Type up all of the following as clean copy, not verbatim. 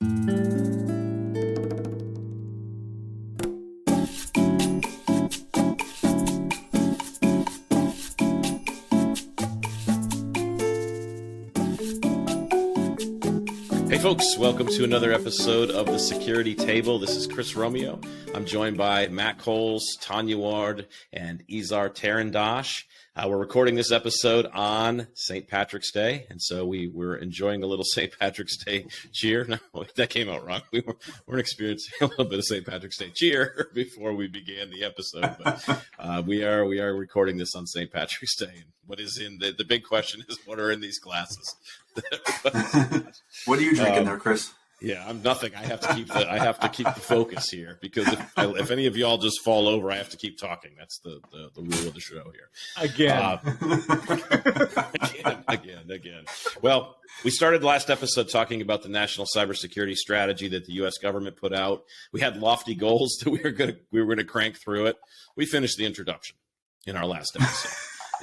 Hey folks, welcome to another episode of the Security Table. This is Chris Romeo. I'm joined by Matt Coles, Tanya Ward, and Izar Tarandash. We're recording this episode on St. Patrick's Day, and so we're enjoying a little St. Patrick's Day cheer. No, that came out wrong. We weren't experiencing a little bit of St. Patrick's Day cheer before we began the episode, but we are recording this on St. Patrick's Day. And what is in the big question is, what are in these glasses? What are you drinking there, Chris? Yeah, I'm nothing. I have to keep the focus here, because if any of y'all just fall over, I have to keep talking. That's the rule of the show here. Again. Well, we started last episode talking about the national cybersecurity strategy that the U.S. government put out. We had lofty goals that we were gonna crank through it. We finished the introduction in our last episode,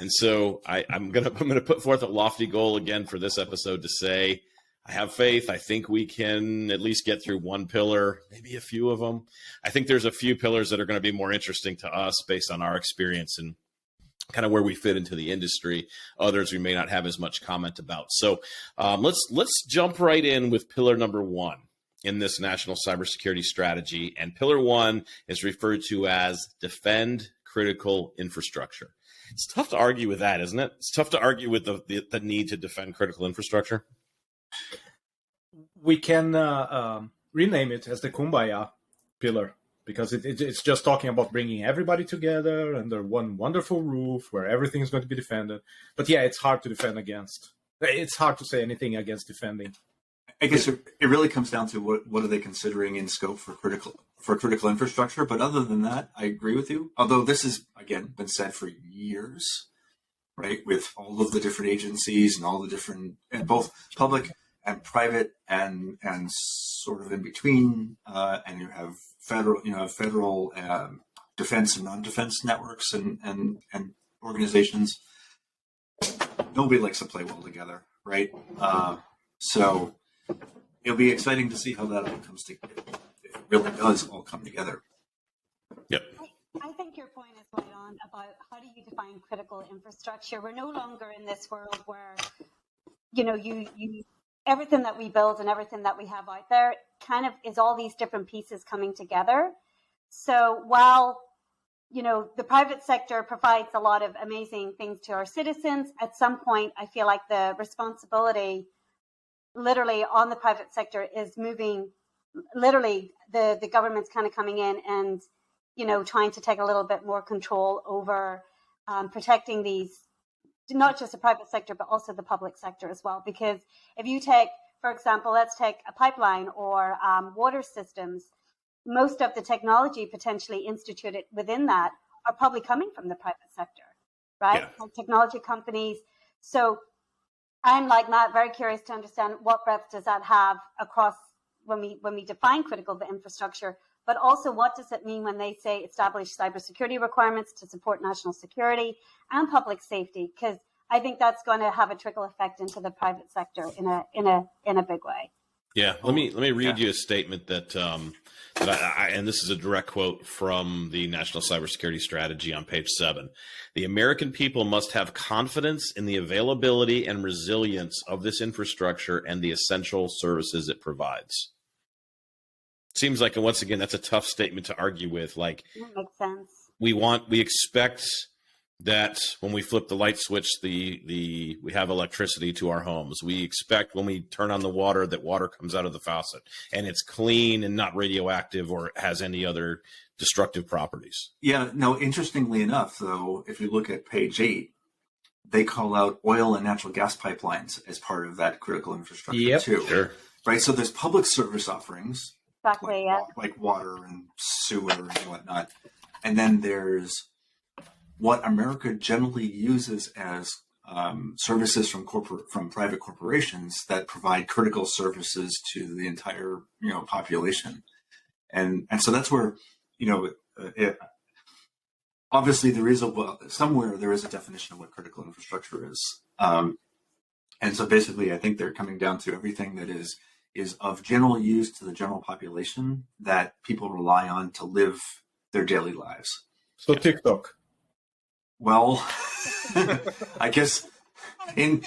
and so I'm gonna put forth a lofty goal again for this episode to say, I have faith. I think we can at least get through one pillar, maybe a few of them. I think there's a few pillars that are going to be more interesting to us based on our experience and kind of where we fit into the industry. Others we may not have as much comment about. So let's jump right in with pillar number one in this national cybersecurity strategy. And pillar one is referred to as defend critical infrastructure. It's tough to argue with that, isn't it? It's tough to argue with the need to defend critical infrastructure. We can rename it as the Kumbaya pillar, because it's just talking about bringing everybody together under one wonderful roof where everything is going to be defended. But yeah, it's hard to defend against. It's hard to say anything against defending. I guess it really comes down to what are they considering in scope for critical infrastructure. But other than that, I agree with you. Although this has, again, been said for years, right, with all of the different agencies and all the different, and both public and private and sort of in between, and you have federal defense and non-defense networks and organizations. Nobody likes to play well together, right? So it'll be exciting to see how that all comes together. If it really does all come together. Yep. I think your point is right on about how do you define critical infrastructure. We're no longer in this world where, you everything that we build and everything that we have out there kind of is all these different pieces coming together. So while, the private sector provides a lot of amazing things to our citizens, at some point, I feel like the responsibility literally on the private sector is moving, literally the government's kind of coming in and, trying to take a little bit more control over protecting these, not just the private sector, but also the public sector as well. Because if you take, for example, let's take a pipeline or water systems, most of the technology potentially instituted within that are probably coming from the private sector, right? Yeah. Like technology companies. So I'm like Matt, very curious to understand what breadth does that have across when we define critical infrastructure, but also what does it mean when they say establish cybersecurity requirements to support national security and public safety? Because I think that's going to have a trickle effect into the private sector in a big way. Yeah, let me read you a statement that and this is a direct quote from the National Cybersecurity Strategy on page 7. The American people must have confidence in the availability and resilience of this infrastructure and the essential services it provides. Seems like, and once again, that's a tough statement to argue with. Like, that makes sense. We expect that when we flip the light switch, we have electricity to our homes. We expect when we turn on the water that water comes out of the faucet and it's clean and not radioactive or has any other destructive properties. Yeah, no, interestingly enough, though, if you look at page 8, they call out oil and natural gas pipelines as part of that critical infrastructure too. Sure. Right, so there's public service offerings, exactly, like water and sewer and whatnot. And then there's what America generally uses as services from private corporations that provide critical services to the entire population, and so that's where obviously there is somewhere there is a definition of what critical infrastructure is, and so basically I think they're coming down to everything that is is of general use to the general population that people rely on to live their daily lives. So TikTok. Well, I guess in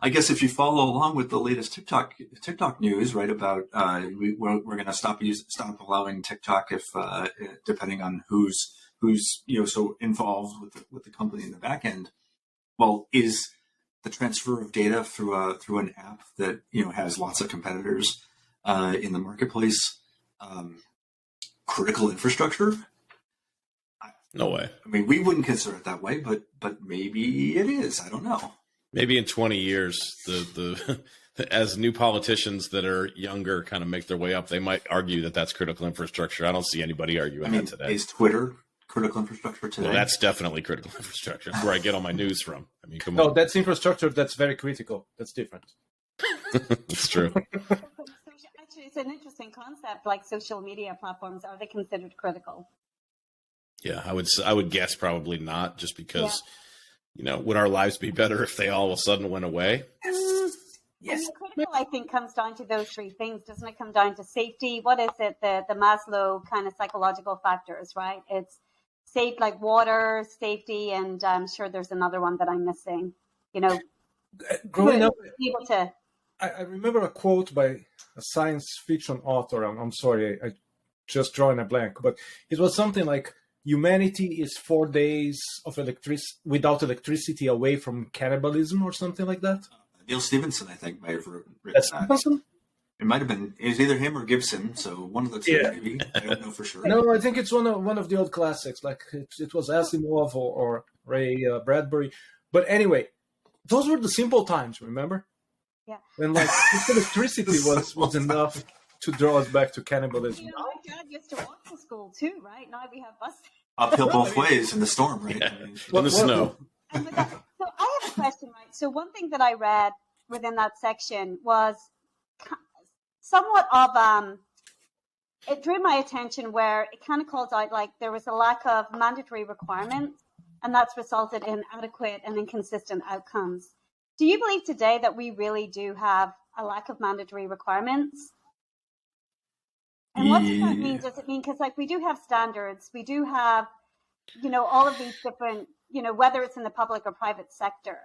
I guess if you follow along with the latest TikTok news, right, about we're going to stop allowing TikTok if depending on who's so involved with the company in the back end. Well, is the transfer of data through an app that has lots of competitors in the marketplace critical infrastructure? No way. I mean, we wouldn't consider it that way, but maybe it is. I don't know. Maybe in 20 years, the as new politicians that are younger kind of make their way up, they might argue that that's critical infrastructure. I don't see anybody arguing that today. Is Twitter critical infrastructure today? Well, that's definitely critical infrastructure. That's where I get all my news from. I mean, come No, on. that's infrastructure that's very critical. That's different. It's true. Actually, it's an interesting concept. Like social media platforms, are they considered critical? Yeah, I would guess probably not, just because, would our lives be better if they all of a sudden went away? Yes. Critical, I think, comes down to those three things. Doesn't it come down to safety? What is it? The Maslow kind of psychological factors, right? It's safe, like water, safety, and I'm sure there's another one that I'm missing. Growing up, able to. I remember a quote by a science fiction author. I'm sorry, I just drawing a blank, but it was something like, humanity is 4 days of without electricity away from cannibalism or something like that. Neil Stevenson, I think, might have written That's that. Stevenson? It might have been. It was either him or Gibson, so one of the two, maybe. I don't know for sure. No, I think it's one of the old classics. Like it was Asimov or Ray Bradbury. But anyway, those were the simple times. Remember? Yeah. When electricity was enough to draw us back to cannibalism. My dad used to walk to school too, right? Now we have buses. Uphill both ways in the storm, right? Yeah. I mean, In the snow. So I have a question, right? So one thing that I read within that section was somewhat of it drew my attention where it kind of calls out like there was a lack of mandatory requirements, and that's resulted in inadequate and inconsistent outcomes. Do you believe today that we really do have a lack of mandatory requirements? And what does that mean? Does it mean, because like we do have standards, we do have, all of these different, whether it's in the public or private sector?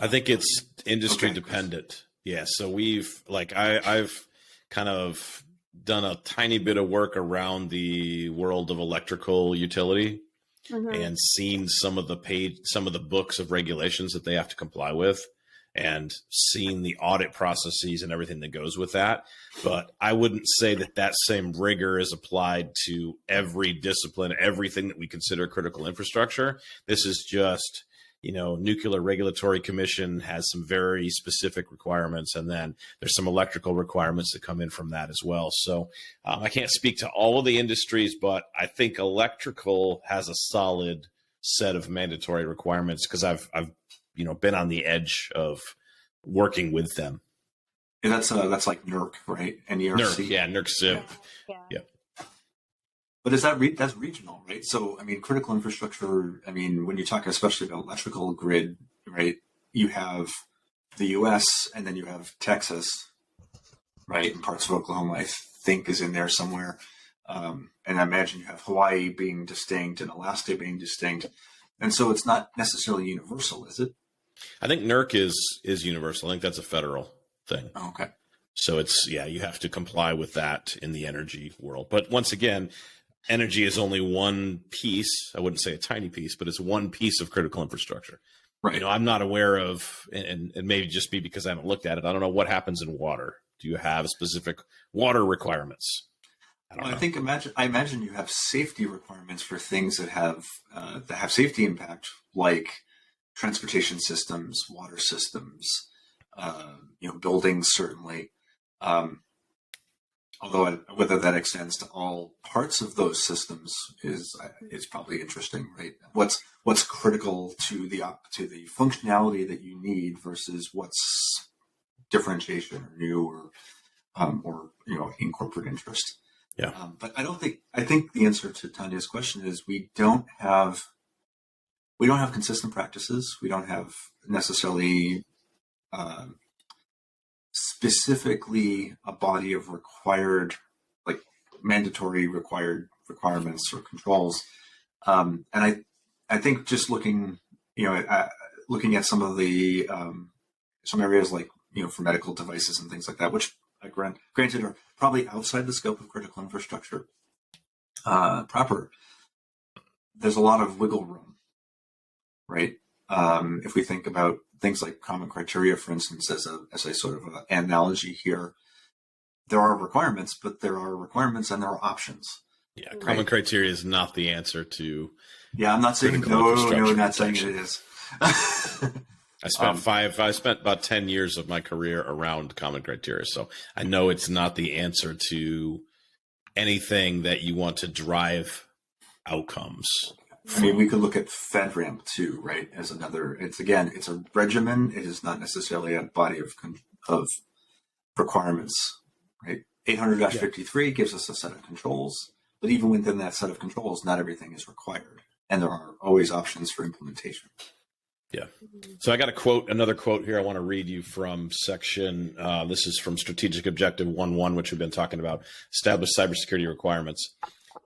I think it's industry dependent. Yeah. So I've kind of done a tiny bit of work around the world of electrical utility and seen some of the books of regulations that they have to comply with, and seen the audit processes and everything that goes with that. But I wouldn't say that same rigor is applied to every discipline, everything that we consider critical infrastructure. This is just, Nuclear Regulatory Commission has some very specific requirements, and then there's some electrical requirements that come in from that as well. So I can't speak to all of the industries, but I think electrical has a solid set of mandatory requirements because I've been on the edge of working with them. And that's like NERC, right? NERC. NERC, yeah, NERC SIP. Yeah. But that's regional, right? So, I mean, critical infrastructure, I mean, when you talk especially about electrical grid, right, you have the U.S. and then you have Texas, right? And parts of Oklahoma, I think, is in there somewhere. And I imagine you have Hawaii being distinct and Alaska being distinct. And so it's not necessarily universal, is it? I think NERC is universal. I think that's a federal thing. Oh, okay. So you have to comply with that in the energy world. But once again, energy is only one piece. I wouldn't say a tiny piece, but it's one piece of critical infrastructure. Right. I'm not aware of, and maybe just be because I haven't looked at it. I don't know what happens in water. Do you have specific water requirements? I don't know. I imagine you have safety requirements for things that have safety impact, like transportation systems, water systems, buildings certainly. Although whether that extends to all parts of those systems is probably interesting, right? What's critical to the functionality that you need versus what's differentiation or new or in corporate interest. Yeah. But I think the answer to Tanya's question is we don't have consistent practices. We don't have necessarily specifically a body of required, like mandatory requirements or controls. And I think just looking, looking at some of the some areas like for medical devices and things like that, which granted are probably outside the scope of critical infrastructure proper. There's a lot of wiggle room, right? If we think about things like common criteria, for instance, as a sort of an analogy here, there are requirements, but there are requirements and there are options. Yeah, common criteria is not the answer to. Yeah, I'm not saying not saying it is. I spent about 10 years of my career around common criteria, so I know it's not the answer to anything that you want to drive outcomes. I mean, we could look at FedRAMP too, right? As another, it's a regimen. It is not necessarily a body of requirements, right? 800-53 gives us a set of controls, but even within that set of controls, not everything is required, and there are always options for implementation. Yeah. So I got another quote here I want to read you from section. This is from Strategic Objective 1.1, which we've been talking about, establish cybersecurity requirements.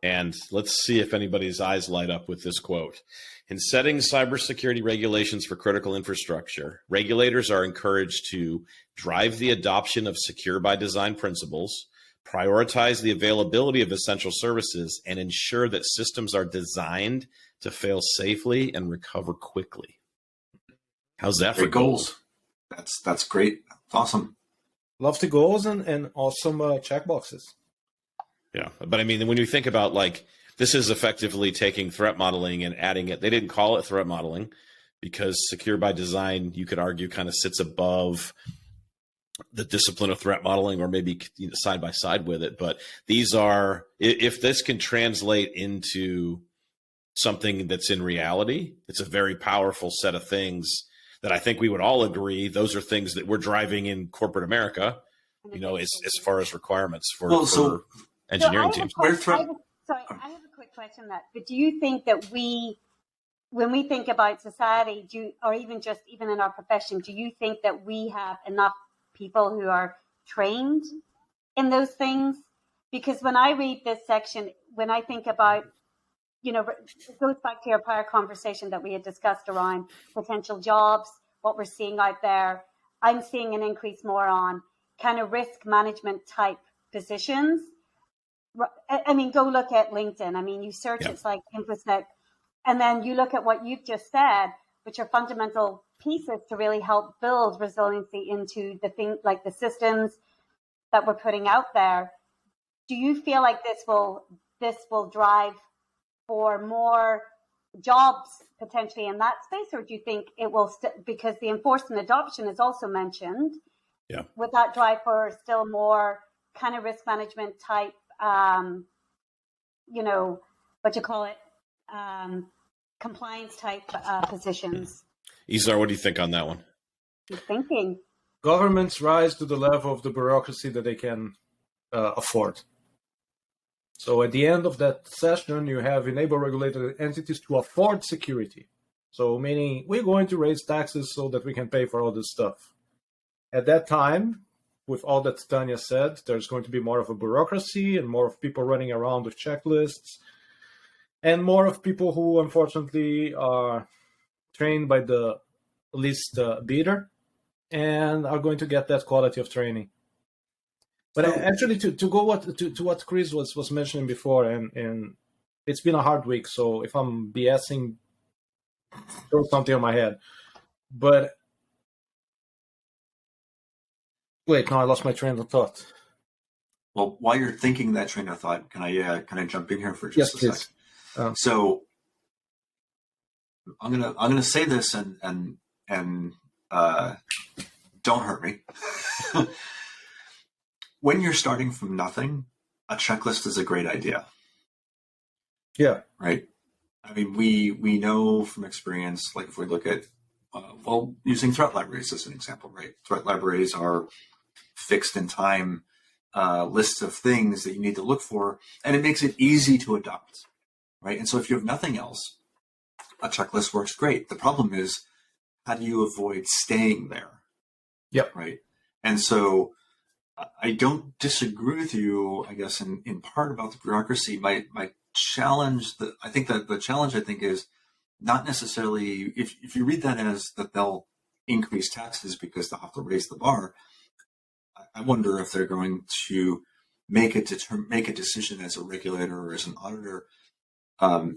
And let's see if anybody's eyes light up with this quote. In setting cybersecurity regulations for critical infrastructure, regulators are encouraged to drive the adoption of secure by design principles, prioritize the availability of essential services, and ensure that systems are designed to fail safely and recover quickly. How's that for goals? That's great. Awesome. Lofty goals and awesome checkboxes. Yeah. But I mean, when you think about this is effectively taking threat modeling and adding it. They didn't call it threat modeling because secure by design, you could argue, kind of sits above the discipline of threat modeling or maybe side by side with it. But these are, if this can translate into something that's in reality, it's a very powerful set of things that I think we would all agree. Those are things that we're driving in corporate America, as far as requirements for engineering teams. I have a quick question on that. But do you think that when we think about society, or even in our profession, do you think that we have enough people who are trained in those things? Because when I read this section, when I think about, it goes back to our prior conversation that we had discussed around potential jobs, what we're seeing out there. I'm seeing an increase more on kind of risk management type positions. I mean, go look at LinkedIn. I mean, you search, It's like InfoSec, and then you look at what you've just said, which are fundamental pieces to really help build resiliency into the thing, like the systems that we're putting out there. Do you feel like this will drive for more jobs potentially in that space, or do you think it will because the enforcement adoption is also mentioned? Yeah. Would that drive for still more kind of risk management type, compliance type positions? Izar, what do you think on that one? I'm thinking governments rise to the level of the bureaucracy that they can afford. So at the end of that session, you have enable regulated entities to afford security. So meaning we're going to raise taxes so that we can pay for all this stuff. At that time, with all that Tanya said, there's going to be more of a bureaucracy and more of people running around with checklists and more of people who unfortunately are trained by the least bidder and are going to get that quality of training. But actually, to go to what Chris was mentioning before, and it's been a hard week, so if I'm BSing, throw something on my head. But wait, no, I lost my train of thought. Well, while you're thinking that train of thought, can I jump in here for just a second? So I'm gonna say this and don't hurt me. When you're starting from nothing, a checklist is a great idea. Yeah. Right. I mean, we know from experience, like if we look at, using threat libraries as an example, right? Threat libraries are fixed in time lists of things that you need to look for, and it makes it easy to adopt, right? And so if you have nothing else, a checklist works great. The problem is, how do you avoid staying there? Yep. Right. And so I don't disagree with you, I guess, in part about the bureaucracy. My challenge, I think that the challenge, I think, is not necessarily, if you read that as that they'll increase taxes because they'll have to raise the bar, I wonder if they're going to make a decision as a regulator or as an auditor.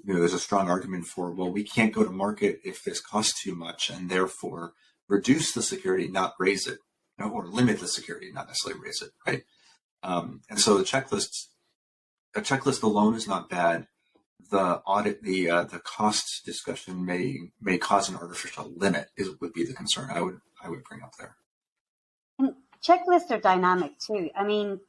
There's a strong argument for, well, we can't go to market if this costs too much, and therefore reduce the security, not raise it, or limit the security, not necessarily raise it, right? And so a checklist alone is not bad. The audit, the cost discussion may cause an artificial limit would be the concern I would bring up there. And checklists are dynamic too. I mean,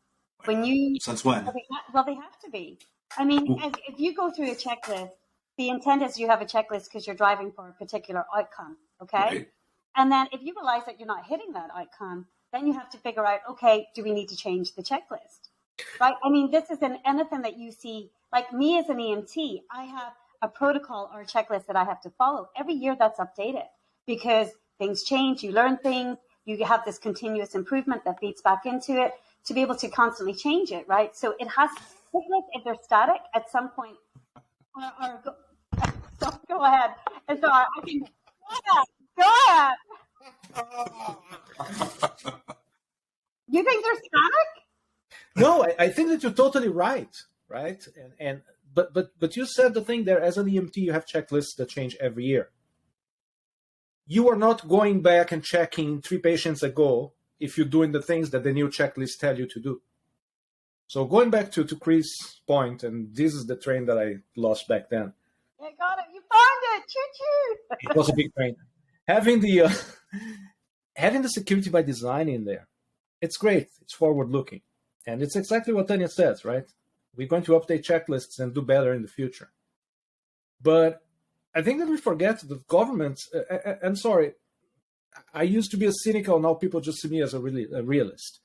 when you since when? Well, they have to be. I mean, if you go through a checklist, the intent is you have a checklist because you're driving for a particular outcome, okay? Right. And then if you realize that you're not hitting that outcome, then you have to figure out, okay, do we need to change the checklist, right? I mean, this is anything that you see, like me as an EMT, I have a protocol or a checklist that I have to follow. Every year that's updated because things change, you learn things, you have this continuous improvement that feeds back into it to be able to constantly change it, right? So it has, if they're static at some point, go ahead. And so I can, go ahead. You think they're static? No, I think that you're totally right? But you said the thing there, as an EMT, you have checklists that change every year. You are not going back and checking 3 patients ago if you're doing the things that the new checklist tell you to do. So going back to Chris' point, and this is the train that I lost back then. You got it. You found it. Choo-choo. It was a big train. Having the security by design in there, it's great. It's forward-looking. And it's exactly what Tanya says, right? We're going to update checklists and do better in the future. But I think that we forget that governments, I'm sorry, I used to be a cynical, now people just see me as a realist.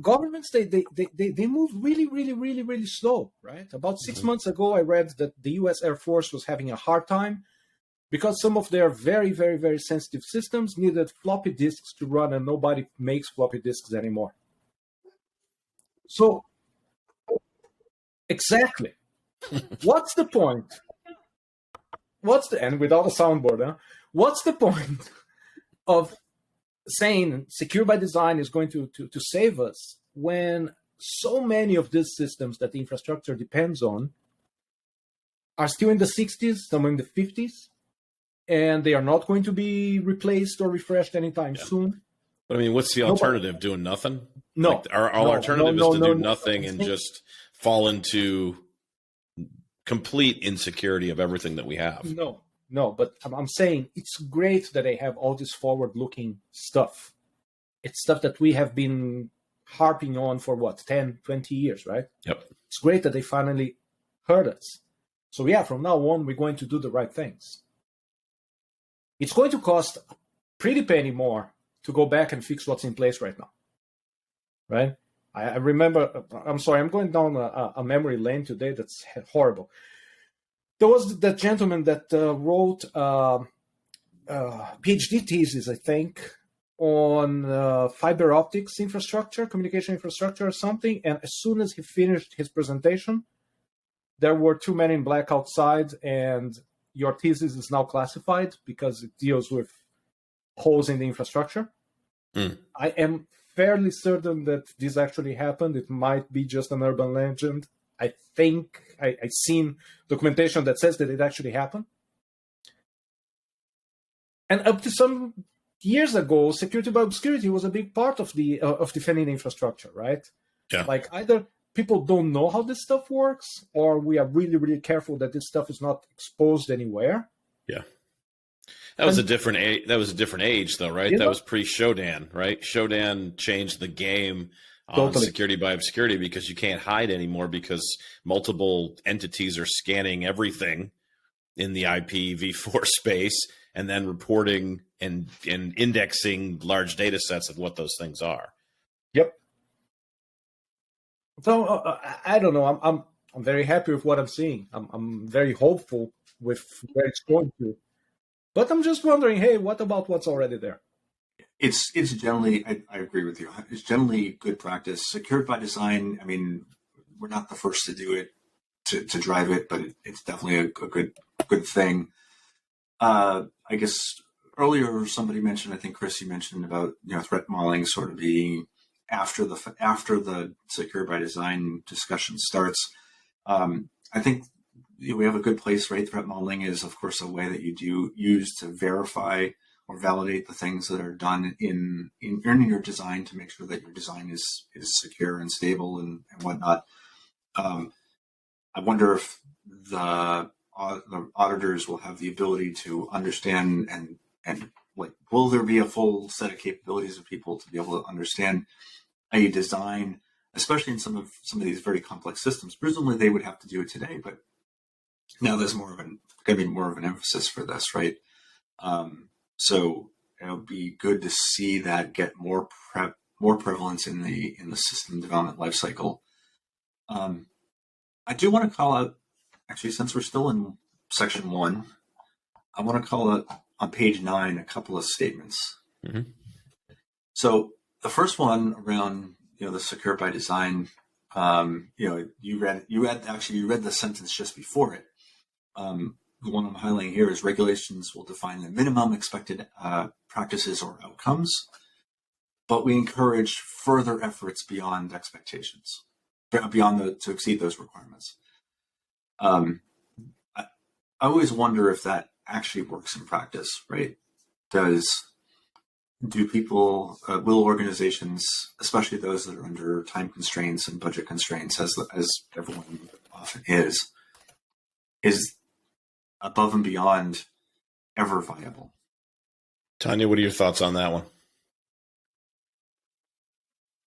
Governments, they move really slow, right? About 6 months ago, I read that the US Air Force was having a hard time because some of their very sensitive systems needed floppy disks to run, and nobody makes floppy disks anymore. So, exactly. What's the point? And without a soundboard, huh? What's the point of saying secure by design is going to save us when so many of these systems that the infrastructure depends on are still in the 60s, some in the 50s, and they are not going to be replaced or refreshed anytime soon? But I mean, what's the alternative? Doing nothing? No. Like, our alternative is to do nothing and just fall into complete insecurity of everything that we have. No, but I'm saying it's great that they have all this forward-looking stuff. It's stuff that we have been harping on for 10, 20 years, right? Yep. It's great that they finally heard us. So yeah, from now on, we're going to do the right things. It's going to cost a pretty penny more to go back and fix what's in place right now, right? I remember, I'm sorry, I'm going down a memory lane today that's horrible. There was that gentleman that wrote a PhD thesis, I think, on fiber optics infrastructure, communication infrastructure or something. And as soon as he finished his presentation, there were 2 men in black outside, and your thesis is now classified because it deals with holes in the infrastructure. I am fairly certain that this actually happened. It might be just an urban legend. I think I've seen documentation that says that it actually happened. And up to some years ago, security by obscurity was a big part of the of defending infrastructure, right? Yeah. Like either people don't know how this stuff works, or we are really careful that this stuff is not exposed anywhere. Yeah. That was a different age. That was a different age, though, right? That was pre-Shodan, right? Shodan changed the game on security by obscurity because you can't hide anymore because multiple entities are scanning everything in the IPv4 space and then reporting and indexing large data sets of what those things are. Yep. So I don't know. I'm very happy with what I'm seeing. I'm very hopeful with where it's going to. But I'm just wondering, hey, what about what's already there? It's generally, I agree with you. It's generally good practice. Secured by design, I mean, we're not the first to do it, to drive it, but it's definitely a good thing. I guess earlier somebody mentioned, I think Chris, you mentioned about, threat modeling sort of being after the secure by design discussion starts. I think we have a good place, right? Threat modeling is, of course, a way that you do use to verify or validate the things that are done in your design to make sure that your design is secure and stable and whatnot. I wonder if the auditors will have the ability to understand and like, will there be a full set of capabilities of people to be able to understand how you design, especially in some of these very complex systems. Presumably they would have to do it today, but now there's going to be more of an emphasis for this, right? So it'll be good to see that get more prevalence in the system development lifecycle. I do want to call out, actually, since we're still in section 1, I want to call out on page 9 a couple of statements. Mm-hmm. So the first one around the secure by design, you read the sentence just before it. The one I'm highlighting here is regulations will define the minimum expected practices or outcomes, but we encourage further efforts beyond expectations, to exceed those requirements. I always wonder if that actually works in practice, right? Will organizations, especially those that are under time constraints and budget constraints, as everyone often is above and beyond ever viable? Tanya, what are your thoughts on that one?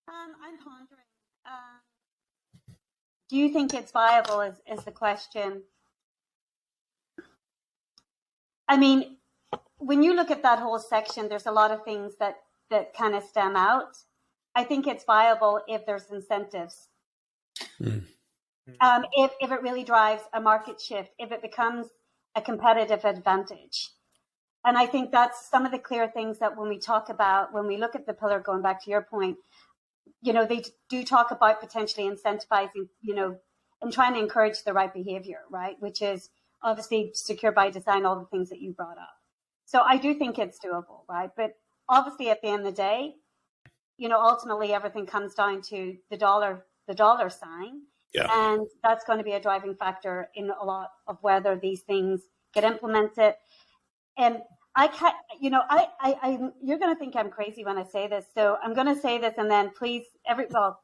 I'm pondering. Do you think it's viable is the question. I mean, when you look at that whole section, there's a lot of things that kind of stem out. I think it's viable if there's incentives. If it really drives a market shift, if it becomes a competitive advantage. And I think that's some of the clear things that when we look at the pillar, going back to your point, they do talk about potentially incentivizing, and trying to encourage the right behavior, right? Which is obviously secure by design, all the things that you brought up. So I do think it's doable, right? But obviously at the end of the day, ultimately everything comes down to the dollar sign. Yeah. And that's going to be a driving factor in a lot of whether these things get implemented. And I can't, you're going to think I'm crazy when I say this. So I'm going to say this, and then please, every time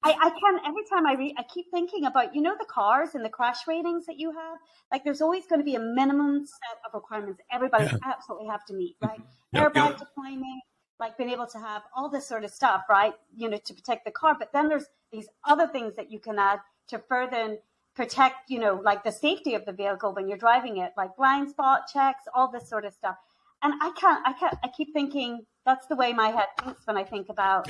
I read, I keep thinking about, the cars and the crash ratings that you have. Like, there's always going to be a minimum set of requirements everybody absolutely have to meet, right? Airbag deployment, like being able to have all this sort of stuff, right? To protect the car. But then there's these other things that you can add to further protect, like the safety of the vehicle when you're driving it, like blind spot checks, all this sort of stuff. And I keep thinking that's the way my head thinks when I think about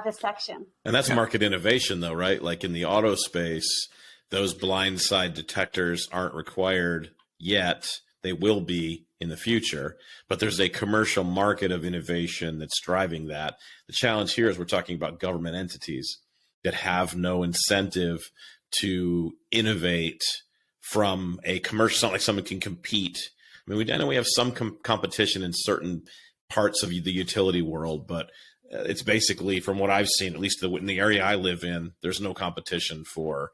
this section. And that's market innovation, though, right? Like in the auto space, those blind side detectors aren't required yet. They will be in the future, but there's a commercial market of innovation that's driving that. The challenge here is we're talking about government entities that have no incentive to innovate from a commercial. It's not like someone can compete. I mean, I know we have some competition in certain parts of the utility world, but it's basically, from what I've seen, at least in the area I live in, there's no competition for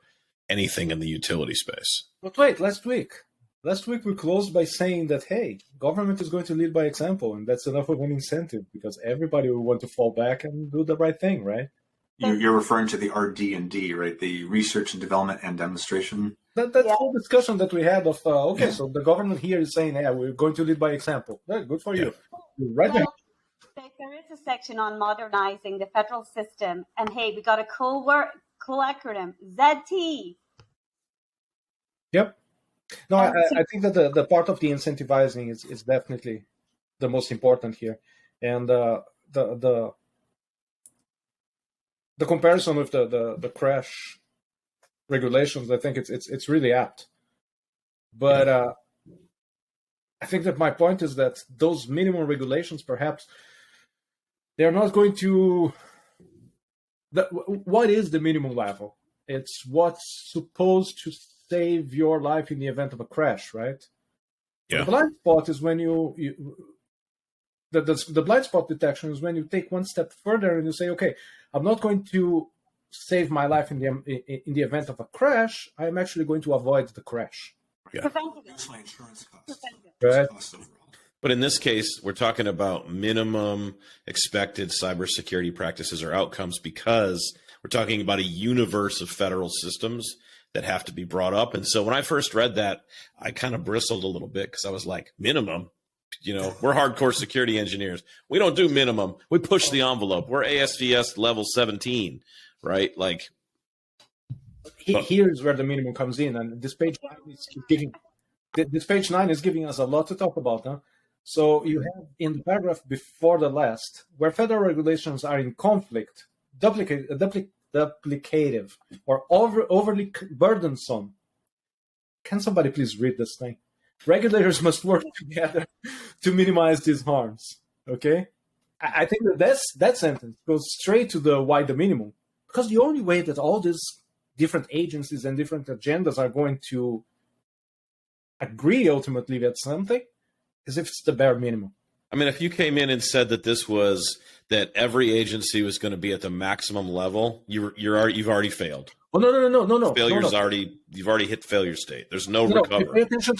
anything in the utility space. But wait, last week we closed by saying that, hey, government is going to lead by example, and that's enough of an incentive because everybody will want to fall back and do the right thing, right? You're referring to the RD&D, right? The research and development and demonstration. That's the whole discussion that we had of, so the government here is saying, yeah, we're going to lead by example. Yeah, good for you. Right there. There is a section on modernizing the federal system, and hey, we got a cool acronym, ZT. Yep. No, I think that the part of the incentivizing is definitely the most important here, and the comparison with the crash regulations, I think it's really apt. But I think that my point is that those minimum regulations perhaps they're not going to. What is the minimum level? It's what's supposed to save your life in the event of a crash, right? Yeah. The blind spot is when the blind spot detection is when you take one step further and you say, okay, I'm not going to save my life in the event of a crash. I'm actually going to avoid the crash. Yeah. Reduce my insurance costs. Right. Costs overall. But in this case, we're talking about minimum expected cybersecurity practices or outcomes because we're talking about a universe of federal systems that have to be brought up. And so when I first read that, I kind of bristled a little bit because I was like, minimum? You know, we're hardcore security engineers. We don't do minimum. We push the envelope. We're ASVS level 17, right? Like, Here's where the minimum comes in. And this page 9 is giving us a lot to talk about. Huh? So you have in the paragraph before the last, where federal regulations are in conflict, duplicative, or overly burdensome. Can somebody please read this thing? Regulators must work together to minimize these harms. Okay? I think that sentence goes straight to the why the minimum. Because the only way that all these different agencies and different agendas are going to agree ultimately at something is if it's the bare minimum. I mean, if you came in and said that every agency was going to be at the maximum level, you've already failed. Oh no! You've already hit failure state. There's no recovery. Pay attention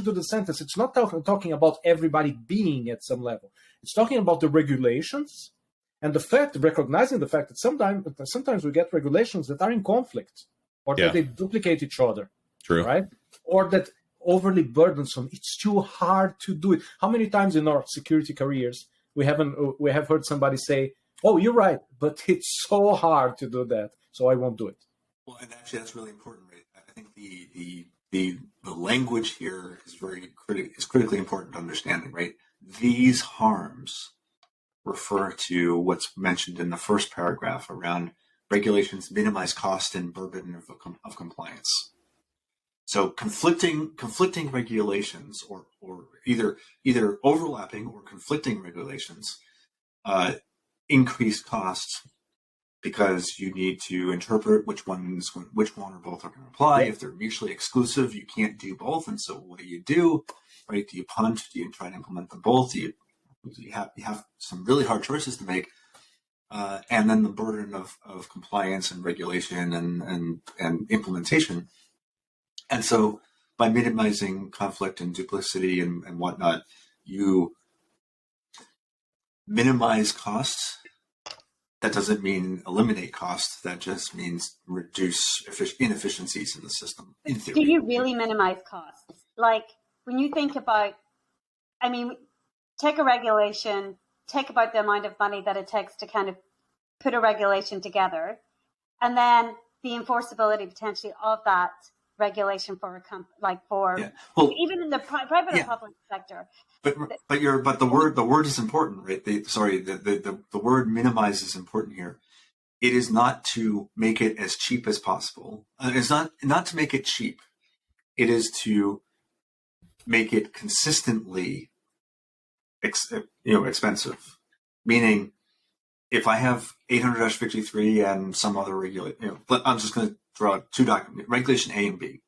to the sentence. It's not talking about everybody being at some level. It's talking about the regulations and recognizing the fact that sometimes we get regulations that are in conflict or that they duplicate each other. True. Right? Or that overly burdensome. It's too hard to do it. How many times in our security careers we have heard somebody say, "Oh, you're right, but it's so hard to do that, so I won't do it." Well, and actually, that's really important, right? I think the language here is critically important to understanding, right? These harms refer to what's mentioned in the first paragraph around regulations minimize cost and burden of compliance. So conflicting regulations or either overlapping or conflicting regulations increase costs because you need to interpret which one or both are going to apply. If they're mutually exclusive, you can't do both. And so what do? Right? Do you punt? Do you try to implement them both? You have some really hard choices to make. And then the burden of compliance and regulation and implementation. And so by minimizing conflict and duplicity and whatnot, you minimize costs. That doesn't mean eliminate costs. That just means reduce inefficiencies in the system, in theory. Do you really minimize costs? Like when you think about, I mean, take a regulation, take about the amount of money that it takes to kind of put a regulation together, and then the enforceability potentially of that regulation for even in the private or public sector. But the word is important, right? The word minimize is important here. It is not to make it as cheap as possible. It's not to make it cheap. It is to make it consistently expensive. Meaning, if I have 800-53 and some other regulation, I'm just going to draw out two documents, regulation A and B.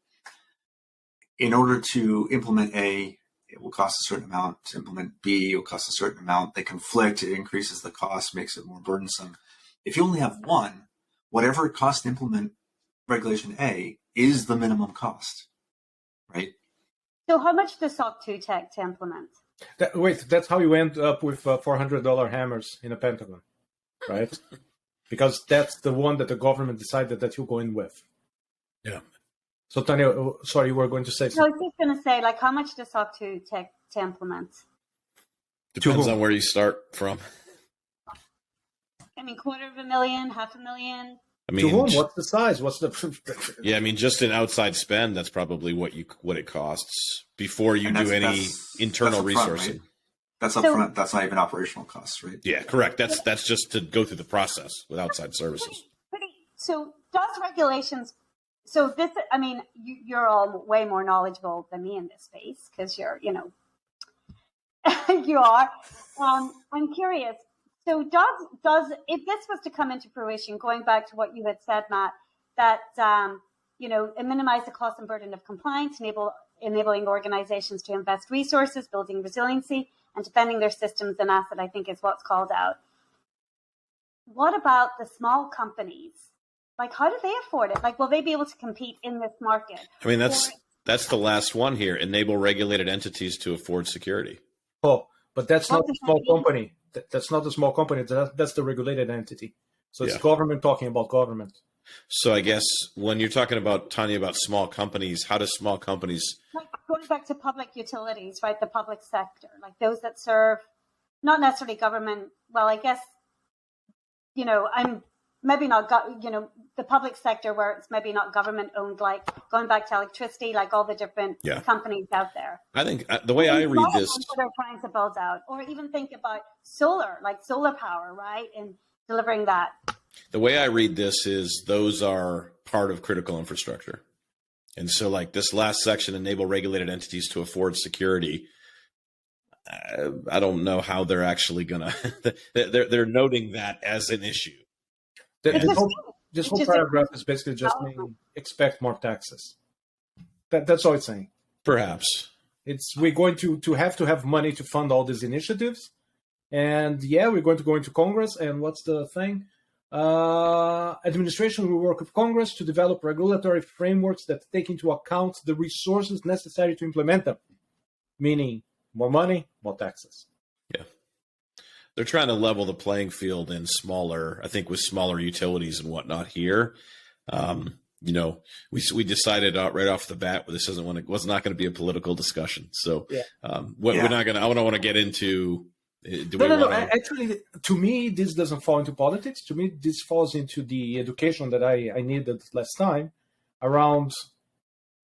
In order to implement A, it will cost a certain amount. To implement B, it will cost a certain amount. They conflict. It increases the cost, makes it more burdensome. If you only have one, whatever it costs to implement regulation A is the minimum cost, right? So how much does SOC 2 take to implement? That's how you end up with $400 hammers in a Pentagon, right? Because that's the one that the government decided that you go in with. Yeah. So, Tanya, sorry, you were going to say something. I was just going to say, how much does SOC 2 take to implement? Depends on where you start from. $250,000, $250,000, I mean, to whom? What's the size? What's the? Yeah, I mean, just an outside spend. That's probably what it costs before you do any internal resourcing. Right? That's upfront. That's not even operational costs, right? Yeah, correct. That's just to go through the process with outside services. So does regulations? So this, I mean, you're all way more knowledgeable than me in this space because you're, you are. I'm curious. So does if this was to come into fruition, going back to what you had said, Matt, that minimize the cost and burden of compliance, enabling organizations to invest resources, building resiliency, and defending their systems and asset, I think is what's called out. What about the small companies? Like, how do they afford it? Like, will they be able to compete in this market? I mean, that's the last one here. Enable regulated entities to afford security. Oh, but that's not a small company. That's not a small company. That's the regulated entity. So it's government talking about government. So I guess when you're talking about, Tanya, about small companies, how do small companies... Like going back to public utilities, right? The public sector, like those that serve, not necessarily government. Well, I guess, I'm maybe not, the public sector where it's maybe not government owned, like going back to electricity, like all the different companies out there. I think the way I read this... They're trying to build out, or even think about solar, like solar power, right? And delivering that. The way I read this is those are part of critical infrastructure. And so like this last section, enable regulated entities to afford security. I don't know how they're actually going to, they're noting that as an issue. This whole paragraph is basically just saying expect more taxes. That's all it's saying. Perhaps. We're going to have money to fund all these initiatives. And we're going to go into Congress. And what's the thing? Administration will work with Congress to develop regulatory frameworks that take into account the resources necessary to implement them, meaning more money, more taxes. Yeah. They're trying to level the playing field in smaller, I think with smaller utilities and whatnot here. We decided right off the bat, this was not going to be a political discussion. So we're not going to, I don't want to get into... No. Actually, to me, this doesn't fall into politics. To me, this falls into the education that I needed last time around,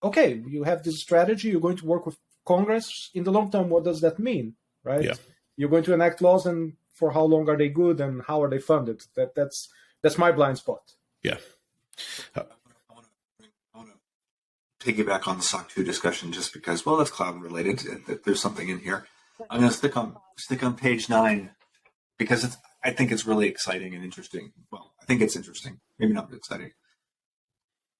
okay, you have this strategy, you're going to work with Congress. In the long term, what does that mean, right? Yeah. You're going to enact laws, and for how long are they good, and how are they funded? That's my blind spot. Yeah. I want to piggyback on the SOC 2 discussion just because, that's cloud related. There's something in here. I'm going to stick on page 9 because I think it's really exciting and interesting. Well, I think it's interesting, maybe not exciting.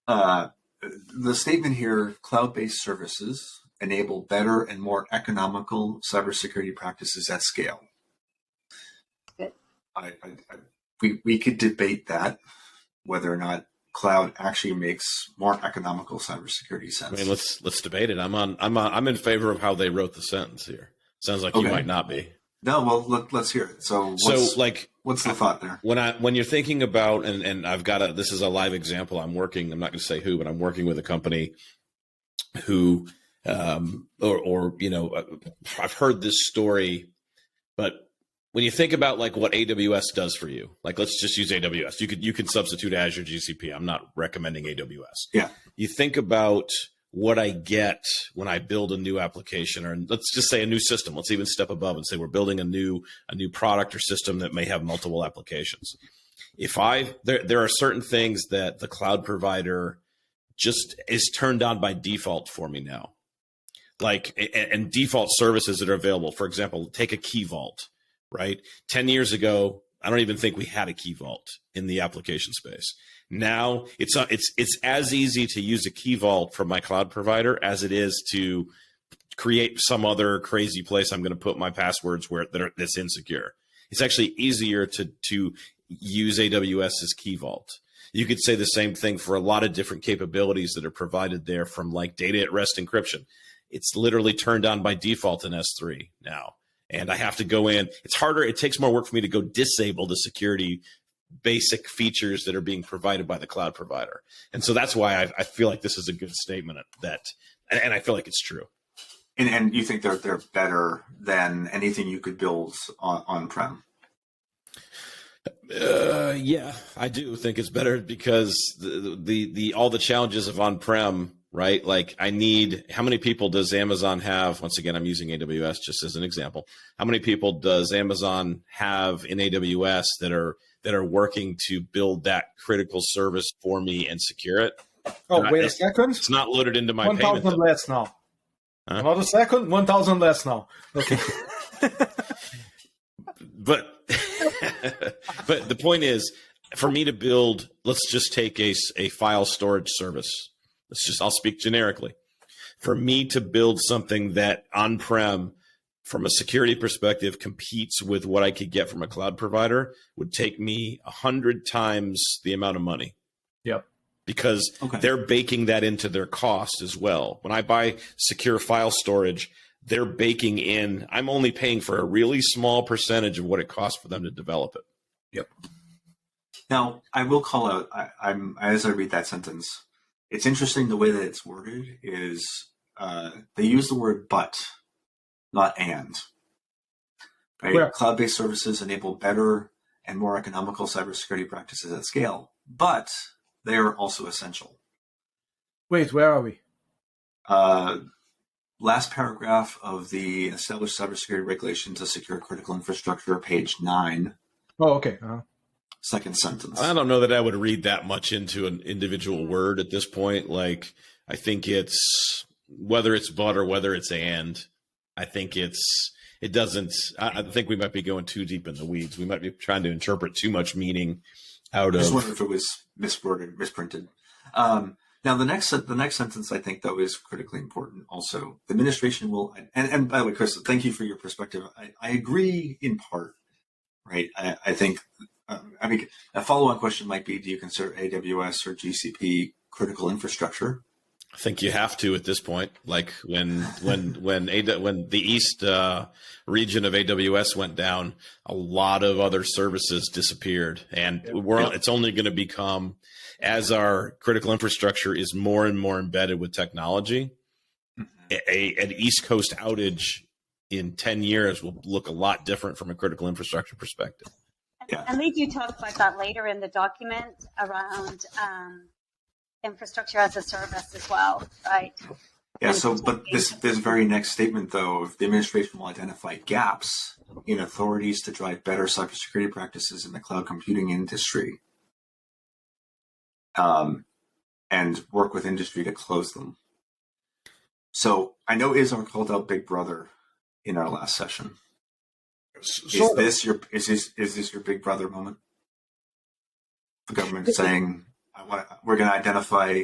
The statement here: cloud-based services enable better and more economical cybersecurity practices at scale. Good. We could debate that, whether or not cloud actually makes more economical cybersecurity sense. I mean, let's debate it. I'm in favor of how they wrote the sentence here. Sounds like you might not be. No, well, let's hear it. What's the thought there? When you're thinking about, and I've got this is a live example. I'm not going to say who, but I'm working with a company who, I've heard this story, but when you think about like what AWS does for you, like let's just use AWS. You can substitute Azure, GCP. I'm not recommending AWS. Yeah. You think about what I get when I build a new application, or let's just say a new system. Let's even step above and say we're building a new product or system that may have multiple applications. There are certain things that the cloud provider just is turned on by default for me now, like and default services that are available. For example, take a key vault, right? 10 years ago, I don't even think we had a key vault in the application space. Now it's as easy to use a key vault from my cloud provider as it is to create some other crazy place I'm going to put my passwords that's insecure. It's actually easier to use AWS's key vault. You could say the same thing for a lot of different capabilities that are provided there, from like data at rest encryption. It's literally turned on by default in S3 now. And I have to go in. It's harder. It takes more work for me to go disable the security basic features that are being provided by the cloud provider. And so that's why I feel like this is a good statement and I feel like it's true. And you think they're better than anything you could build on-prem? Yeah, I do think it's better because the all the challenges of on-prem, right? Like how many people does Amazon have? Once again, I'm using AWS just as an example. How many people does Amazon have in AWS that are working to build that critical service for me and secure it? Oh, wait a second. It's not loaded into my 1,000 payment. less now. Huh? Another second, 1,000 less now. Okay. But But the point is, for me to build, let's just take a file storage service. I'll speak generically. For me to build something that on-prem, from a security perspective, competes with what I could get from a cloud provider would take me 100 times the amount of money. Yep. Because they're baking that into their cost as well. When I buy secure file storage, they're baking in, I'm only paying for a really small percentage of what it costs for them to develop it. Yep. Now, I will call out, as I read that sentence, it's interesting the way that it's worded is they use the word but, not and. Right? Where? Cloud-based services enable better and more economical cybersecurity practices at scale, but they are also essential. Wait, where are we? Last paragraph of the established cybersecurity regulations to secure critical infrastructure, page 9. Oh, okay. Uh-huh. Second sentence. I don't know that I would read that much into an individual word at this point. Like, I think it's whether it's but or whether it's and. I think it doesn't. I think we might be going too deep in the weeds. We might be trying to interpret too much meaning out I just of. wonder if it was misworded, misprinted. Now, the next sentence I think though is critically important. Also, the administration will, and by the way, Chris, thank you for your perspective. I agree in part. Right. I think. I mean, a follow-on question might be: do you consider AWS or GCP critical infrastructure? I think you have to at this point. Like when the East region of AWS went down, a lot of other services disappeared, and it's only going to become, as our critical infrastructure is more and more embedded with technology, an East Coast outage in 10 years will look a lot different from a critical infrastructure perspective. Yeah. And they do talk about that later in the document around infrastructure as a service as well, right? Yeah. So, but this very next statement, though, the administration will identify gaps in authorities to drive better cybersecurity practices in the cloud computing industry, and work with industry to close them. So, I know Izar called out Big Brother in our last session. Is this your Big Brother moment? The government saying, we're going to identify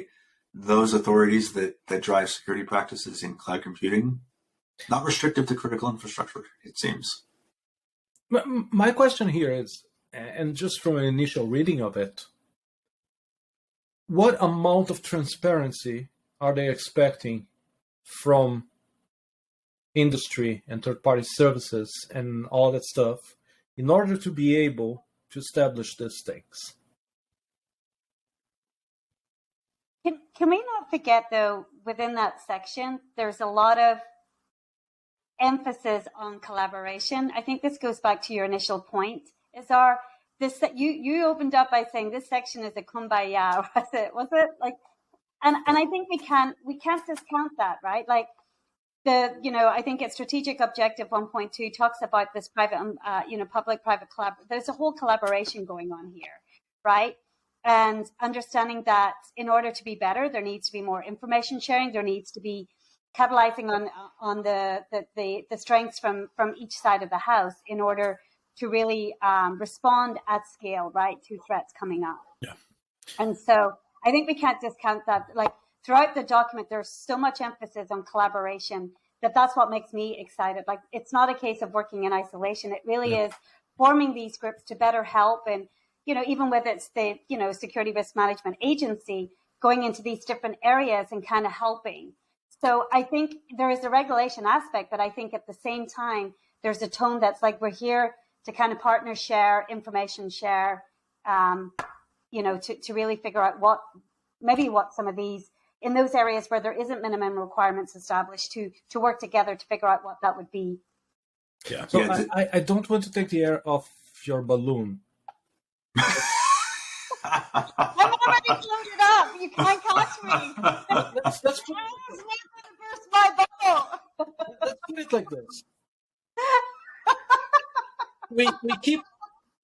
those authorities that drive security practices in cloud computing, not restrictive to critical infrastructure, it seems. My question here is, and just from an initial reading of it, what amount of transparency are they expecting from industry and third-party services and all that stuff in order to be able to establish these things? Can we not forget, though, within that section, there's a lot of emphasis on collaboration. I think this goes back to your initial point. You opened up by saying this section is a kumbaya, was it like, and I think we can't discount that, right? Like I think it's strategic objective 1.2 talks about this private, public-private collaboration. There's a whole collaboration going on here, right? And understanding that in order to be better, there needs to be more information sharing. There needs to be capitalizing on the strengths from each side of the house in order to really respond at scale, right, to threats coming up. Yeah. And so I think we can't discount that. Like throughout the document, there's so much emphasis on collaboration that's what makes me excited. Like it's not a case of working in isolation. It really is forming these groups to better help. And even with it's the, Security Risk Management Agency going into these different areas and kind of helping. So I think there is a regulation aspect, but I think at the same time, there's a tone that's like, we're here to kind of partner share, information share, to really figure out what some of these, in those areas where there isn't minimum requirements established, to work together to figure out what that would be. Yeah. So I don't want to take the air off your balloon. I'm already loaded up. You can't catch me. Let's I was never to burst my bubble. Let's put it like this.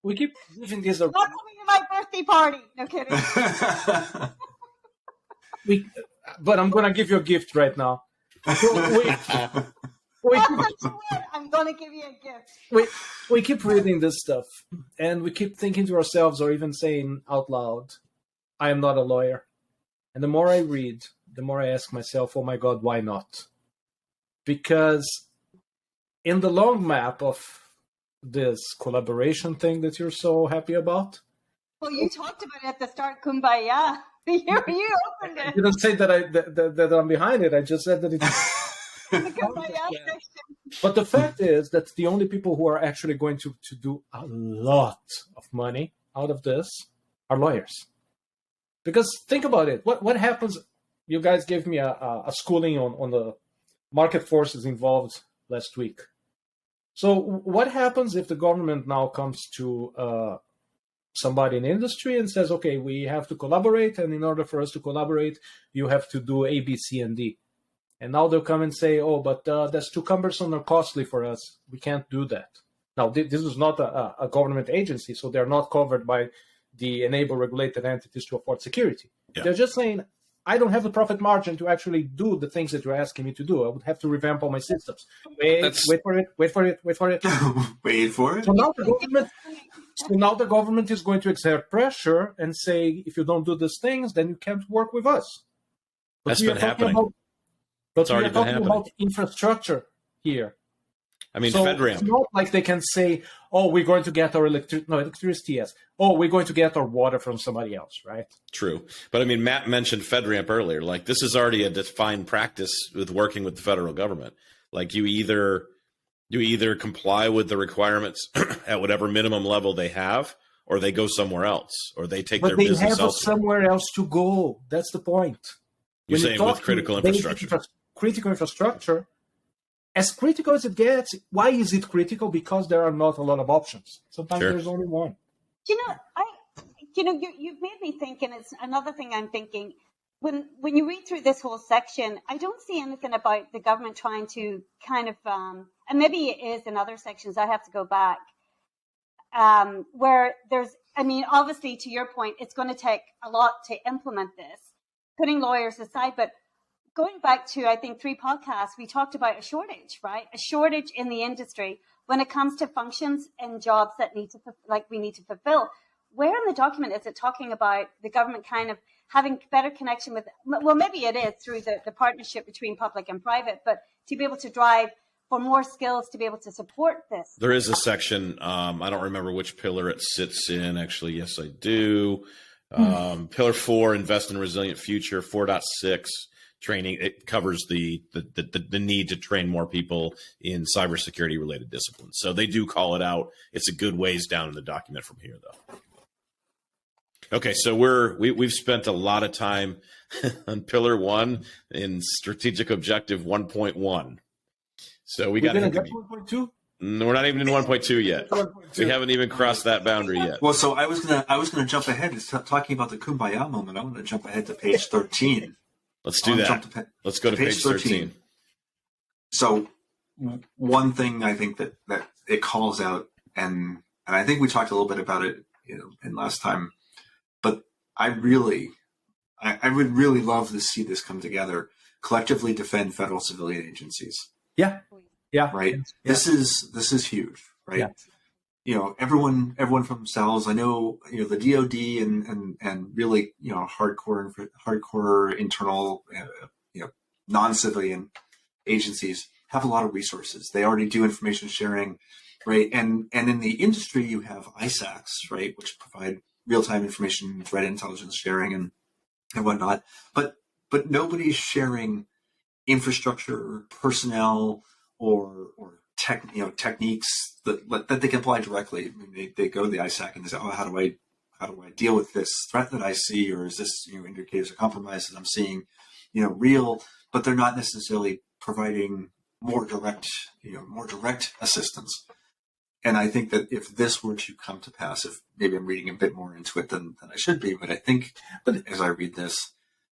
We keep leaving this around. Not coming to my birthday party. No kidding. But I'm gonna give you a gift right now. So I'm going to give you a gift. we keep reading this stuff, and we keep thinking to ourselves, or even saying out loud, I am not a lawyer. And the more I read, the more I ask myself, oh my God, why not? Because in the long map of this collaboration thing that you're so happy about. Well, you talked about it at the start, Kumbaya. You opened I it. didn't say that I'm behind it. I just said that it's... The Kumbaya section. But the fact is that the only people who are actually going to do a lot of money out of this are lawyers. Because think about it. What happens? You guys gave me a schooling on the market forces involved last week. So what happens if the government now comes to somebody in industry and says, okay, we have to collaborate, and in order for us to collaborate, you have to do A, B, C, and D. And now they'll come and say, oh, but that's too cumbersome or costly for us. We can't do that. Now, this is not a government agency, so they're not covered by the enable regulated entities to afford security. Yeah. They're just saying, I don't have the profit margin to actually do the things that you're asking me to do. I would have to revamp all my systems. Wait for it. Wait for it. So now the government is going to exert pressure and say, if you don't do these things, then you can't work with us. But that's been happening. But we are talking about infrastructure here. I mean, so FedRAMP. It's not like they can say, oh, we're going to get our electricity, yes. Oh, we're going to get our water from somebody else, right? True. But I mean, Matt mentioned FedRAMP earlier. Like, this is already a defined practice with working with the federal government. Like, you either comply with the requirements at whatever minimum level they have, or they go somewhere else, or they take their business elsewhere. But they have somewhere else to go. That's the point. You're saying with critical infrastructure. Critical infrastructure, as critical as it gets, why is it critical? Because there are not a lot of options. Sometimes there's only one. You've made me think, and it's another thing I'm thinking. When you read through this whole section, I don't see anything about the government trying to kind of, and maybe it is in other sections, I have to go back, where there's, I mean, obviously to your point, it's going to take a lot to implement this, putting lawyers aside, but going back to, I think, 3 podcasts, we talked about a shortage, right? A shortage in the industry when it comes to functions and jobs that we need to fulfill. Where in the document is it talking about the government kind of having better connection with, well, maybe it is through the partnership between public and private, but to be able to drive for more skills to be able to support this? There is a section, I don't remember which pillar it sits in. Actually, yes, I do. Pillar 4, invest in a resilient future. 4.6. Training, it covers the need to train more people in cybersecurity related disciplines. So they do call it out. It's a good ways down in the document from here, though. Okay, so we've spent a lot of time on Pillar 1 in Strategic Objective 1.1 So we got to get 1.2. We're not even in 1.2 yet. We haven't even crossed that boundary yet. Well, so I was gonna jump ahead. It's talking about the Kumbaya moment. I want to jump ahead to page 13. Let's do that. Let's go to page 13. So one thing I think that it calls out, and I think we talked a little bit about it, in last time, but I would really love to see this come together. Collectively defend federal civilian agencies. Yeah. Right. Yeah. This is huge. Right. Yeah. Everyone from cells. I know, the DoD and really, hardcore internal, non-civilian agencies have a lot of resources. They already do information sharing, right? And in the industry, you have ISACs, right, which provide real-time information, threat intelligence sharing, and whatnot. But nobody's sharing infrastructure, personnel, or techniques that they can apply directly. I mean, they go to the ISAC and they say, oh, how do I deal with this threat that I see, or is this indicators of compromise that I'm seeing, real? But they're not necessarily providing more direct assistance. And I think that if this were to come to pass, if maybe I'm reading a bit more into it than I should be, but I think as I read this,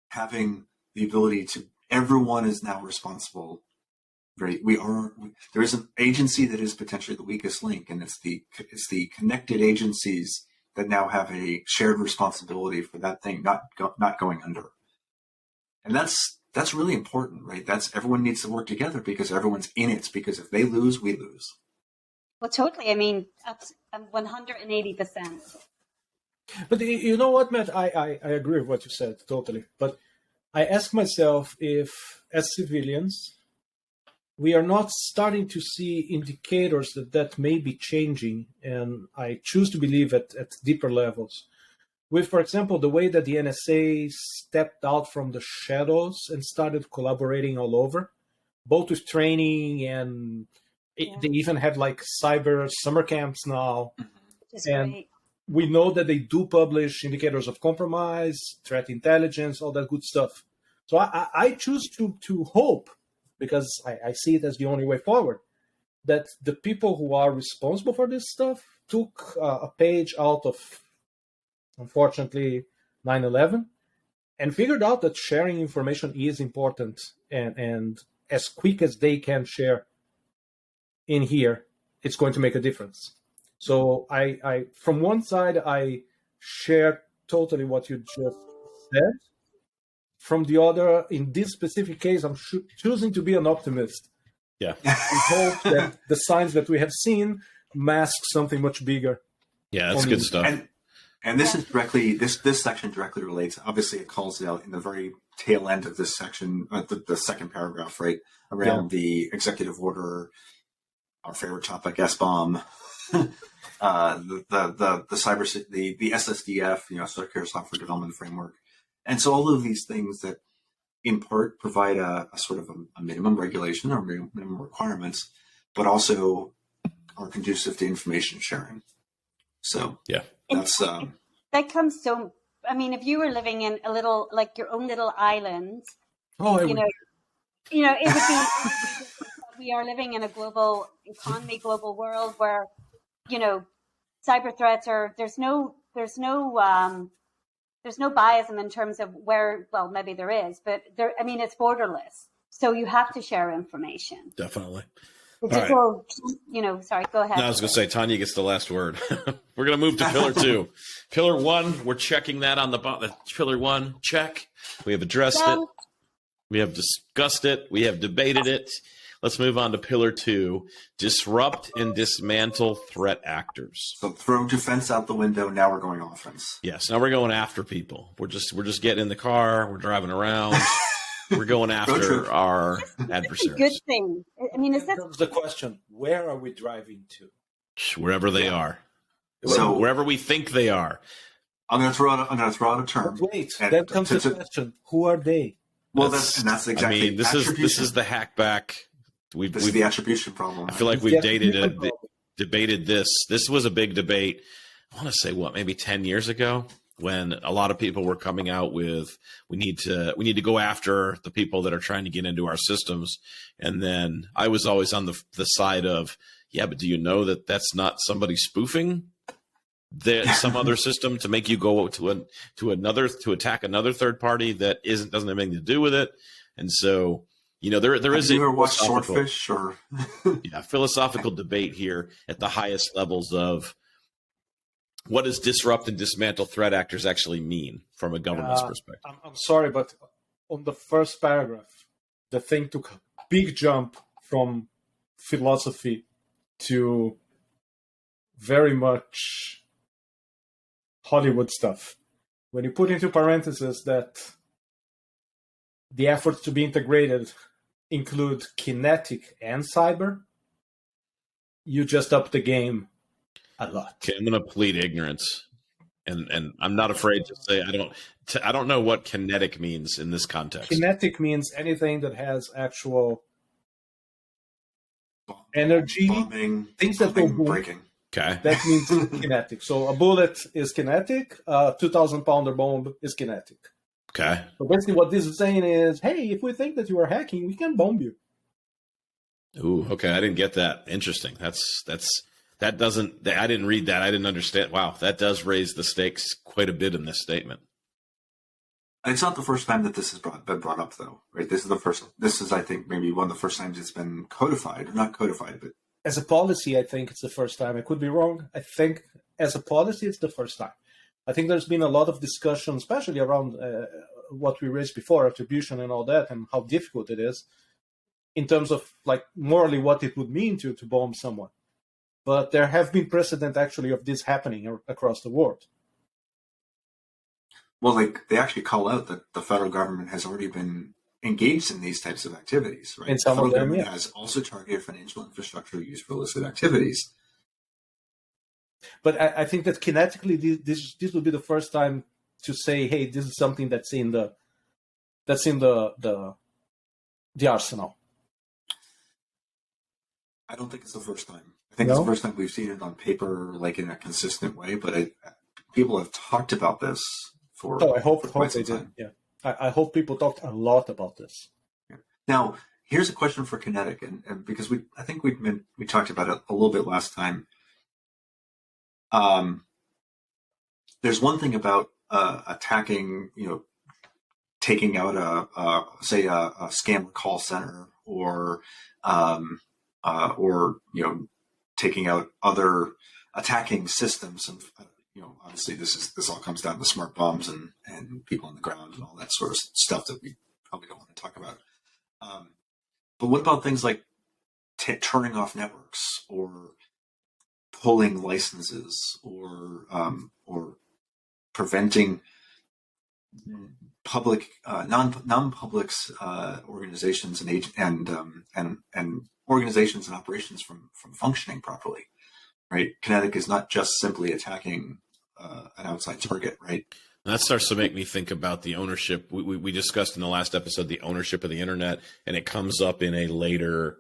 having the ability to, everyone is now responsible. Right, there is an agency that is potentially the weakest link, and it's the connected agencies that now have a shared responsibility for that thing not going under. And that's that's really important, right? That's everyone needs to work together because everyone's in it. Because if they lose, we lose. Well, totally. I mean, 180%. But you know what, Matt? I agree with what you said, totally. But I ask myself if, as civilians, we are not starting to see indicators that may be changing, and I choose to believe at deeper levels. With, for example, the way that the NSA stepped out from the shadows and started collaborating all over, both with training and they even have like cyber summer camps now. Which is And great. we know that they do publish indicators of compromise, threat intelligence, all that good stuff. So I choose to hope, because I see it as the only way forward, that the people who are responsible for this stuff took a page out of, unfortunately, 9/11 and figured out that sharing information is important, and as quick as they can share in here, it's going to make a difference. So I from one side, I share totally what you just said. From the other, in this specific case, I'm choosing to be an optimist. Yeah. I hope that the signs that we have seen mask something much bigger. Yeah, that's good stuff. And this is directly this section directly relates. Obviously, it calls out in the very tail end of this section, the second paragraph, right around the executive order, our favorite topic, SBOM, the SSDF, Secure Software Development Framework, and so all of these things that, in part, provide a sort of a minimum regulation or minimum requirements, but also are conducive to information sharing. So yeah. That's that comes so. I mean, if you were living in a little, like your own little island, it would be. We are living in a global economy, global world where, cyber threats are. There's no biasm in terms of where. Well, maybe there is, but there. I mean, it's borderless. So you have to share information. Definitely. Sorry, go ahead. No, I was going to say, Tanya gets the last word. We're going to move to Pillar 2. Pillar 1, we're checking that on the bottom. Pillar 1, check. We have addressed it. We have discussed it. We have debated it. Let's move on to Pillar 2, disrupt and dismantle threat actors. So throw defense out the window. Now we're going offense. Yes, now we're going after people. We're just getting in the car. We're driving around. We're going after our adversaries. Good thing. I mean, is that the question? Where are we driving to? Wherever they are. So wherever we think they are. I'm going to throw out a term. But wait, then comes the question: who are they? Well, that's exactly. I mean, this is the hackback. This is the attribution problem. I feel like we've debated this. This was a big debate. I want to say maybe 10 years ago, when a lot of people were coming out with we need to go after the people that are trying to get into our systems. And then I was always on the side of, yeah, but do you know that that's not somebody spoofing some other system to make you go to attack another third party that doesn't have anything to do with it? And so, there is. Have you ever watched Swordfish or philosophical debate here at the highest levels of what does disrupt and dismantle threat actors actually mean from a government's perspective? I'm sorry, but on the first paragraph, the thing took a big jump from philosophy to very much Hollywood stuff. When you put into parentheses that the efforts to be integrated include kinetic and cyber, you just up the game a lot. Okay, I'm going to plead ignorance, and I'm not afraid to say I don't know what kinetic means in this context. Kinetic means anything that has actual energy, things that go boom. Breaking. Okay, that means kinetic. So a bullet is kinetic. A 2,000-pounder bomb is kinetic. Okay. So basically, what this is saying is, hey, if we think that you are hacking, we can bomb you. Ooh, okay. I didn't get that. Interesting. I didn't read that. I didn't understand. Wow, that does raise the stakes quite a bit in this statement. It's not the first time that this has been brought up, though, right? This is, I think, maybe one of the first times it's been codified, or not codified, but as a policy, I think it's the first time. I could be wrong. I think as a policy, it's the first time. I think there's been a lot of discussion, especially around what we raised before, attribution and all that, and how difficult it is in terms of like morally what it would mean to bomb someone. But there have been precedent actually of this happening across the world. Well, they actually call out that the federal government has already been engaged in these types of activities, right? And some the federal of them, government yeah. has also targeted financial infrastructure used for illicit activities. But I think that kinetically, this will be the first time to say, hey, this is something that's in the arsenal. I don't think it's the first time. I think it's the first time we've seen it on paper, like in a consistent way. But people have talked about this for. Oh, I hope quite they some did. time. Yeah, I hope people talked a lot about this. Yeah. Now, here's a question for Kinetic, and because I think we talked about it a little bit last time. There's one thing about attacking, taking out a scam call center, or taking out other attacking systems, and obviously this all comes down to smart bombs and people on the ground and all that sort of stuff that we probably don't want to talk about. But what about things like turning off networks, or pulling licenses, or preventing public non-public organizations and organizations and operations from functioning properly, right? Kinetic is not just simply attacking an outside target, right? And that starts to make me think about the ownership. We discussed in the last episode the ownership of the internet, and it comes up in a later.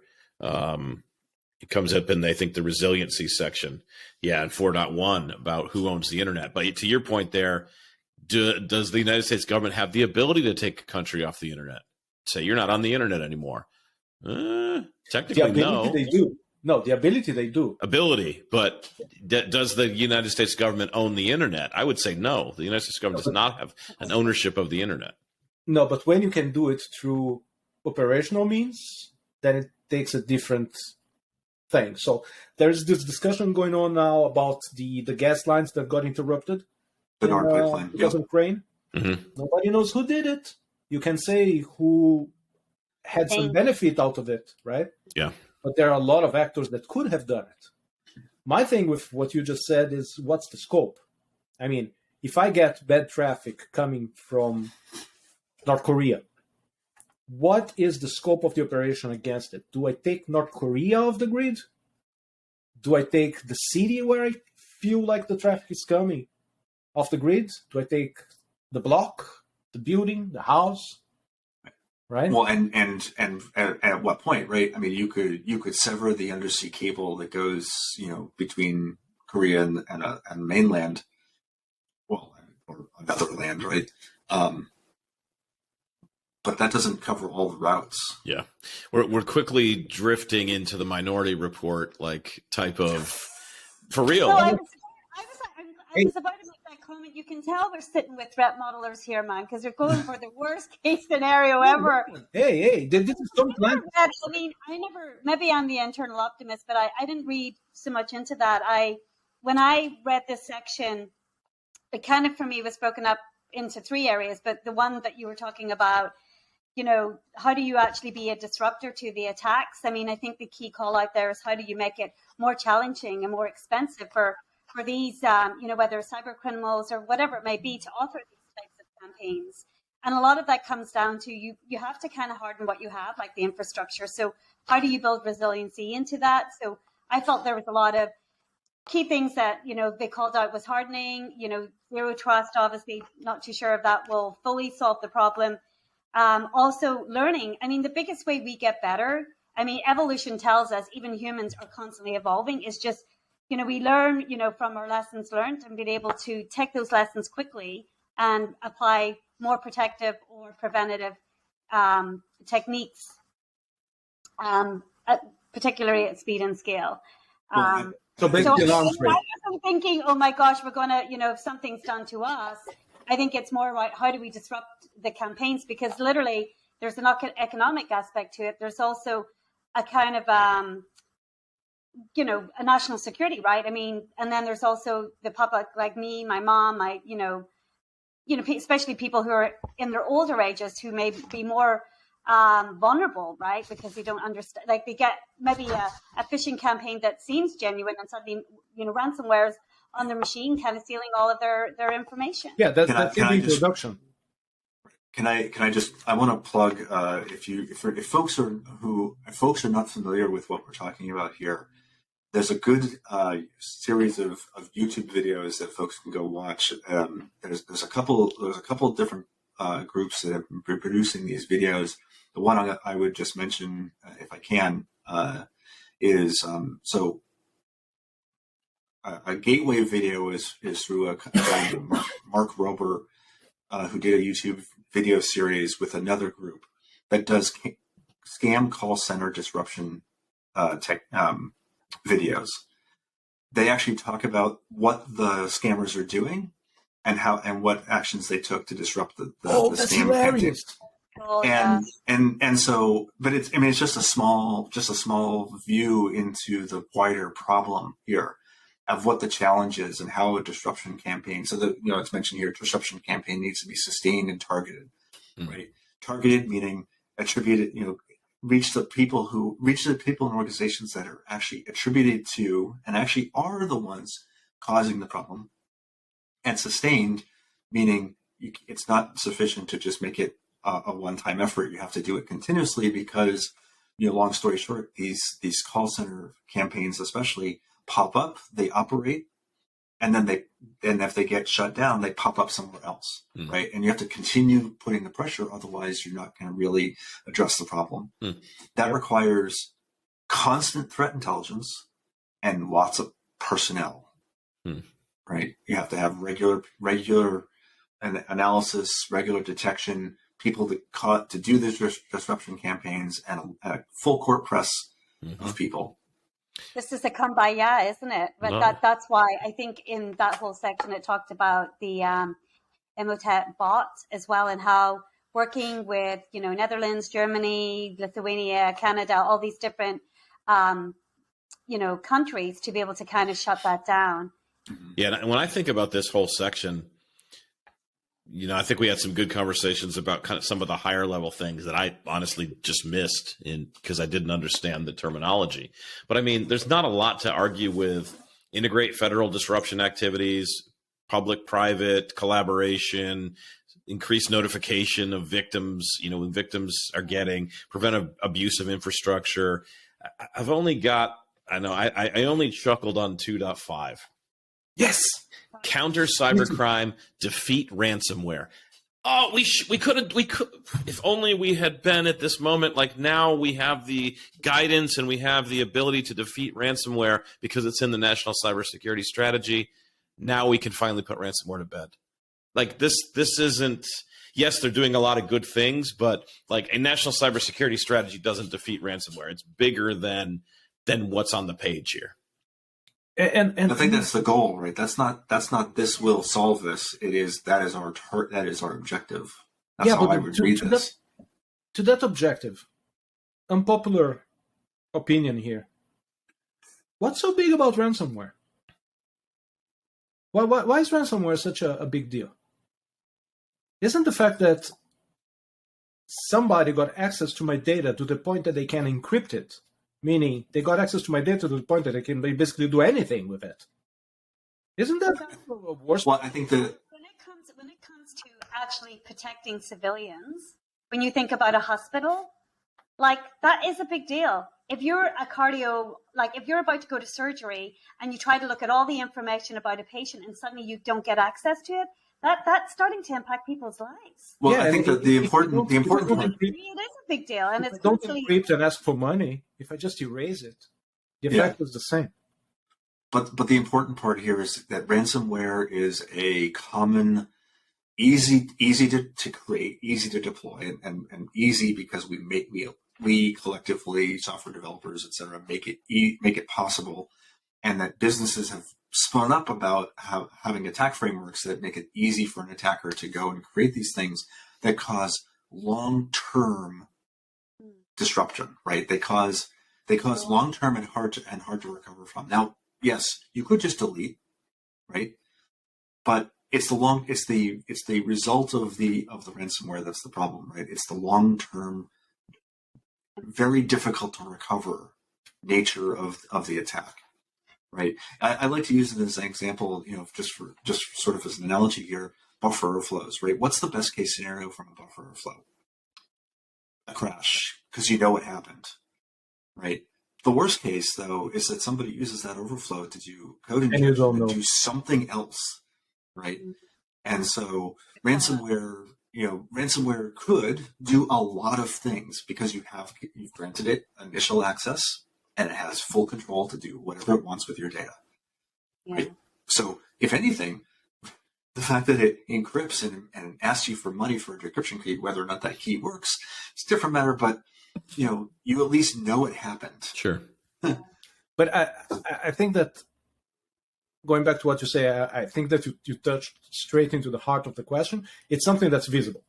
It comes up in, I think, the resiliency section, in 4.1 about who owns the internet. But to your point there, does the United States government have the ability to take a country off the internet? Say you're not on the internet anymore. Technically, no. They do. No, the ability they do. Ability, but does the United States government own the internet? I would say no. The United States government does not have an ownership of the internet. No, but when you can do it through operational means, then it takes a different thing. So there's this discussion going on now about the gas lines that got interrupted. The Nord pipeline. Because of Ukraine. Mm-hmm. Nobody knows who did it. You can say who had some benefit out of it, right? Yeah. But there are a lot of actors that could have done it. My thing with what you just said is, what's the scope? I mean, if I get bad traffic coming from North Korea, what is the scope of the operation against it? Do I take North Korea off the grid? Do I take the city where I feel like the traffic is coming off the grid? Do I take the block, the building, the house? Right. Well, and at what point, right? I mean, you could sever the undersea cable that goes, between Korea and mainland, or another land, right? But that doesn't cover all the routes. Yeah, we're quickly drifting into the Minority Report type of, for real. So I was about to make that comment. You can tell we're sitting with threat modelers here, man, because they're going for the worst case scenario ever. Hey, this is some plan. Maybe I'm the internal optimist, but I didn't read so much into that. When I read this section, it kind of for me was broken up into three areas, but the one that you were talking about, how do you actually be a disruptor to the attacks? I mean, I think the key call out there is how do you make it more challenging and more expensive for these, whether cyber criminals or whatever it may be, to author these types of campaigns. And a lot of that comes down to you have to kind of harden what you have, like the infrastructure. So how do you build resiliency into that? So I felt there was a lot of key things that, they called out was hardening, zero trust, obviously not too sure if that will fully solve the problem. Also learning. I mean, the biggest way we get better, evolution tells us even humans are constantly evolving, is just, we learn, from our lessons learned and being able to take those lessons quickly and apply more protective or preventative techniques, particularly at speed and scale. So basically, I wasn't thinking, oh my gosh, we're going to, if something's done to us. I think it's more about how do we disrupt the campaigns, because literally there's an economic aspect to it. There's also a kind of, a national security, right? I mean, and then there's also the public, like me, my mom, especially people who are in their older ages who may be more vulnerable, right? Because they don't understand, like they get maybe a phishing campaign that seems genuine, and suddenly, ransomware's on their machine, kind of stealing all of their information. Yeah, that's in the introduction. Can I just? I want to plug if folks are not familiar with what we're talking about here, there's a good series of YouTube videos that folks can go watch. There's a couple different groups that have been producing these videos. The one I would just mention, if I can, is a gateway video is through a guy named Mark Rober, who did a YouTube video series with another group that does scam call center disruption videos. They actually talk about what the scammers are doing and what actions they took to disrupt the that's scam hilarious. And so, but it's just a small view into the wider problem here of what the challenge is and how a disruption campaign. So that it's mentioned here, disruption campaign needs to be sustained and targeted, right? Targeted meaning attributed, reach the people and organizations that are actually attributed to and actually are the ones causing the problem. And sustained meaning it's not sufficient to just make it a one-time effort. You have to do it continuously because, long story short, these call center campaigns especially pop up, they operate, and then if they get shut down, they pop up somewhere else, right? And you have to continue putting the pressure, otherwise you're not going to really address the problem. That requires constant threat intelligence and lots of personnel, right? You have to have regular analysis, regular detection, people to do these disruption campaigns, and a full court press of people. This is a kumbaya, isn't it? But that's why I think in that whole section it talked about the Emotet bot as well, and how working with Netherlands, Germany, Lithuania, Canada, all these different countries to be able to kind of shut that down. Yeah, and when I think about this whole section, I think we had some good conversations about kind of some of the higher level things that I honestly just missed because I didn't understand the terminology. But I mean, there's not a lot to argue with. Integrate federal disruption activities, public-private collaboration, increase notification of victims, when victims are getting, prevent abuse of infrastructure. I've only got, I only chuckled on 2.5. Yes. Counter cybercrime, defeat ransomware. Oh, we could, if only we had been at this moment, like now we have the guidance and we have the ability to defeat ransomware because it's in the National Cybersecurity Strategy. Now we can finally put ransomware to bed. Like this isn't, yes, they're doing a lot of good things, but like a National Cybersecurity Strategy doesn't defeat ransomware. It's bigger than what's on the page here. And I think that's the goal, right? That's not this will solve this. That is our objective. That's how I would read this. To that objective, unpopular opinion here. What's so big about ransomware? Why is ransomware such a big deal? Isn't the fact that somebody got access to my data to the point that they can encrypt it, meaning they got access to my data to the point that they can basically do anything with it? Isn't that a worse? Well, I think that when it comes to actually protecting civilians, when you think about a hospital, like that is a big deal. If you're if you're about to go to surgery and you try to look at all the information about a patient and suddenly you don't get access to it, that's starting to impact people's lives. Well, yeah, I think that the important part. It is a big deal, and it's don't encrypt and ask for money. If I just erase it, the effect is the same. But the important part here is that ransomware is a common, easy to create, easy to deploy, and easy because we collectively, software developers, etc., make it possible, and that businesses have spun up about having attack frameworks that make it easy for an attacker to go and create these things that cause long-term disruption, right? They cause long-term and hard to recover from. Now, yes, you could just delete, right? But it's the result of the ransomware that's the problem, right? It's the long-term, very difficult to recover nature of the attack, right? I like to use it as an example, just sort of as an analogy here, buffer overflows, right? What's the best case scenario from a buffer overflow? A crash, because you know what happened, right? The worst case, though, is that somebody uses that overflow to do code injection and do something else, right? And so ransomware could do a lot of things because you've granted it initial access and it has full control to do whatever it wants with your data. Yeah. Right? So if anything, the fact that it encrypts and asks you for money for a decryption key, whether or not that key works, it's a different matter, but you at least know it happened. Sure. But I think that, going back to what you say, I think that you touched straight into the heart of the question. It's something that's visible.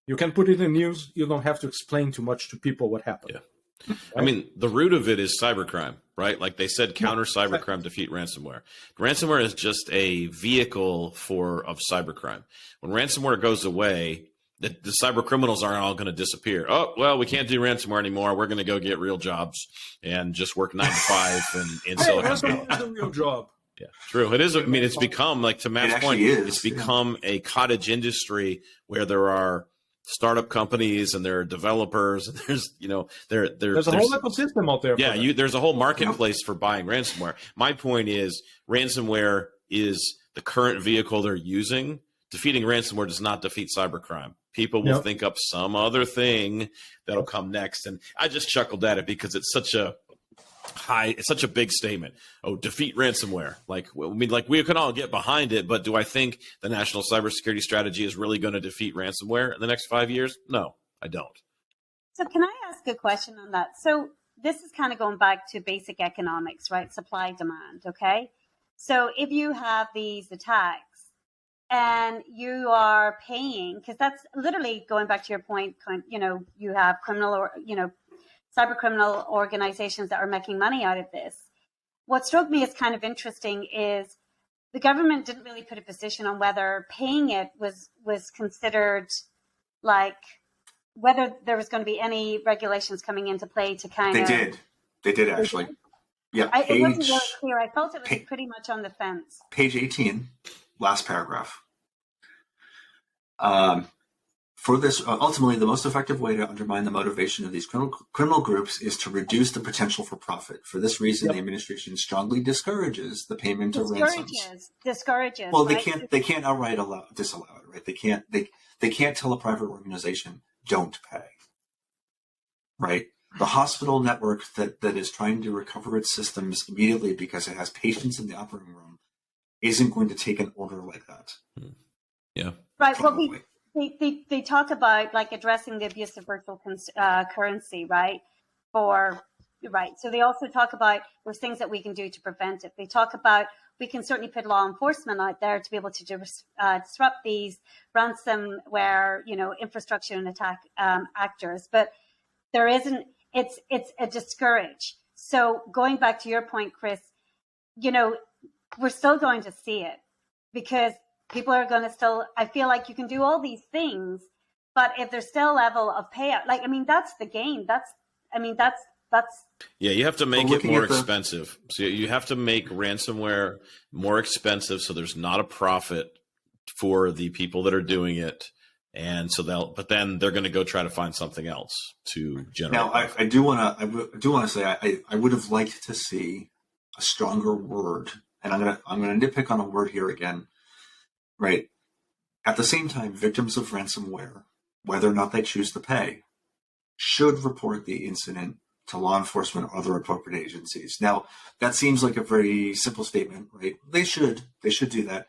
You can put it in news. You don't have to explain too much to people what happened. Yeah. Right? I mean, the root of it is cybercrime, right? Like they said, counter cybercrime, defeat ransomware. Ransomware is just a vehicle of cybercrime. When ransomware goes away, the cyber criminals aren't all going to disappear. Oh, well, we can't do ransomware anymore. We're going to go get real jobs and just work 9 to 5 in Silicon Valley. That's a real job. Yeah, true. It is. I mean, it's become, like to Matt's point, it's become a cottage industry where there are startup companies and there are developers and there's there's a whole ecosystem out there. Yeah, there's a whole marketplace for buying ransomware. My point is ransomware is the current vehicle they're using. Defeating ransomware does not defeat cybercrime. People will think up some other thing that'll come next. And I just chuckled at it because it's such a big statement. Oh, defeat ransomware. We can all get behind it, but do I think the national cybersecurity strategy is really going to defeat ransomware in the next 5 years? No, I don't. So can I ask a question on that? So this is kind of going back to basic economics, right? Supply demand. Okay. So if you have these attacks and you are paying, because that's literally going back to your point, you have cyber criminal organizations that are making money out of this. What struck me as kind of interesting is the government didn't really put a position on whether paying it was considered, like whether there was going to be any regulations coming into play to kind of. They did actually. Yeah, it wasn't really clear. I felt it was pretty much on the fence. Page 18, last paragraph. For this, ultimately, the most effective way to undermine the motivation of these criminal groups is to reduce the potential for profit. For this reason, the administration strongly discourages the payment of ransoms. Discourages. Well, right? they can't outright disallow it, right? They can't tell a private organization don't pay, right? The hospital network that is trying to recover its systems immediately because it has patients in the operating room isn't going to take an order like that. Yeah. Right. Well, they talk about like addressing the abuse of virtual currency, right? So they also talk about there's things that we can do to prevent it. They talk about we can certainly put law enforcement out there to be able to disrupt these ransomware, infrastructure and attack actors. But there isn't. It's a discourage. So going back to your point, Chris, we're still going to see it because people are going to still, I feel like you can do all these things, but if there's still a level of payout, that's the game. That's. Yeah, you have to make it more expensive. So you have to make ransomware more expensive so there's not a profit for the people that are doing it. And so but then they're going to go try to find something else to generate. Now, I do want to say I would have liked to see a stronger word, and I'm going to nitpick on a word here again. Right. At the same time, victims of ransomware, whether or not they choose to pay, should report the incident to law enforcement or other appropriate agencies. Now, that seems like a very simple statement, right? They should do that.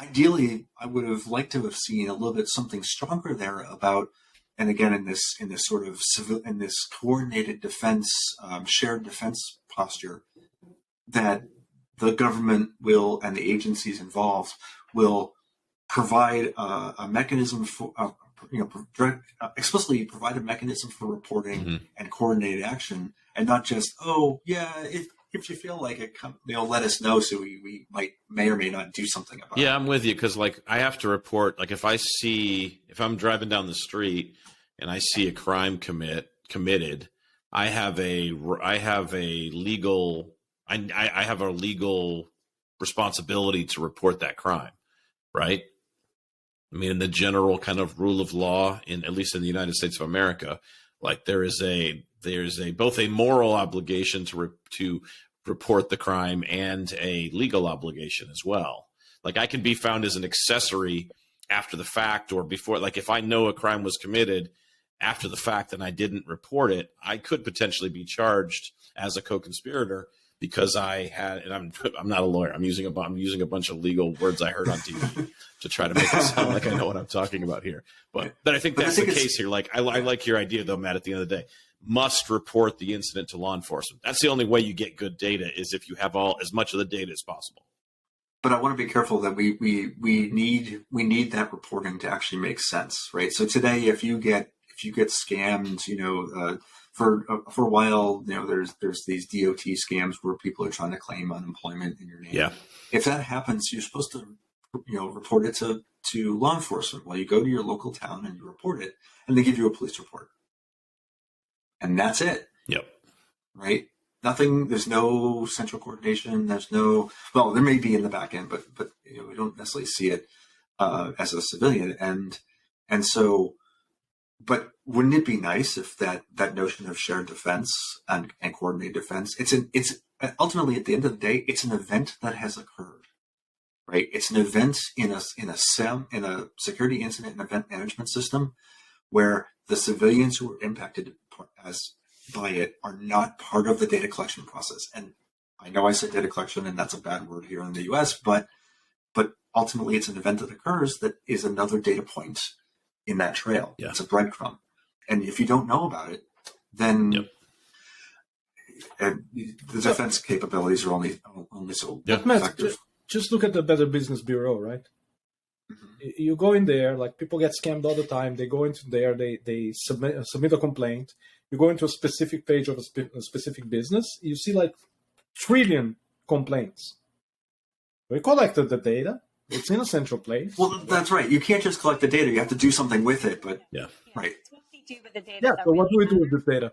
Ideally, I would have liked to have seen a little bit something stronger there about, and again in this sort of in this coordinated defense, shared defense posture, that the government will and the agencies involved will provide a mechanism for explicitly provide a mechanism for reporting and coordinated action, and not just if you feel like it, let us know so we may or may not do something about it. Yeah, I'm with you because like I have to report. Like if I'm driving down the street and I see a crime committed, I have a legal responsibility to report that crime, right? I mean, in the general kind of rule of law, at least in the United States of America, like there is both a moral obligation to report the crime and a legal obligation as well. Like I can be found as an accessory after the fact or before. Like if I know a crime was committed after the fact and I didn't report it, I could potentially be charged as a co-conspirator because I had, and I'm not a lawyer. I'm using a bunch of legal words I heard on TV to try to make it sound like I know what I'm talking about here. But I think that's the case here. Like I like your idea though, Matt. At the end of the day, must report the incident to law enforcement. That's the only way you get good data is if you have as much of the data as possible. But I want to be careful that we need that reporting to actually make sense, right? So today, if you get scammed, for a while, there's these DOT scams where people are trying to claim unemployment in your name. Yeah. If that happens, you're supposed to, report it to law enforcement. Well, you go to your local town and you report it, and they give you a police report, and that's it. Yep. Right. Nothing. There's no central coordination. Well, there may be in the back end, but we don't necessarily see it as a civilian, and so. But wouldn't it be nice if that notion of shared defense and coordinated defense? It's ultimately at the end of the day, it's an event that has occurred, right? It's an event in a security incident and event management system where the civilians who are impacted by it are not part of the data collection process. And I know I said data collection, and that's a bad word here in the U.S., but ultimately it's an event that occurs that is another data point in that trail. Yeah. It's a breadcrumb. And if you don't know about it, then the defense capabilities are only so effective. Just look at the Better Business Bureau, right? Mm-hmm. You go in there, like people get scammed all the time. They go into there, they submit a complaint. You go into a specific page of a specific business, you see like trillion complaints. We collected the data. It's in a central place. Well, that's right. You can't just collect the data. You have to do something with it. But right. What do you do with the data? Yeah. So what do we do with this data?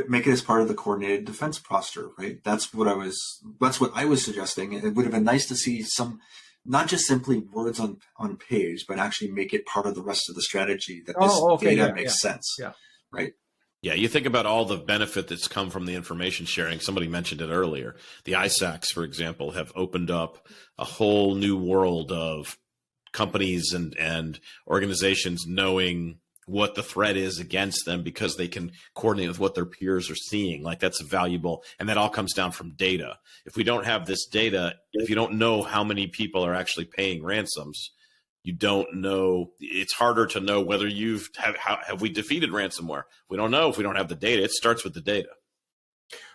Make it as part of the coordinated defense posture. Right. That's what I was suggesting. It would have been nice to see some, not just simply words on page, but actually make it part of the rest of the strategy. That this data makes sense. Yeah. Right. Yeah, you think about all the benefit that's come from the information sharing. Somebody mentioned it earlier. The ISACs, for example, have opened up a whole new world of companies and organizations knowing what the threat is against them because they can coordinate with what their peers are seeing. Like that's valuable. And that all comes down from data. If we don't have this data, if you don't know how many people are actually paying ransoms, you don't know. It's harder to know whether have we defeated ransomware. We don't know if we don't have the data. It starts with the data.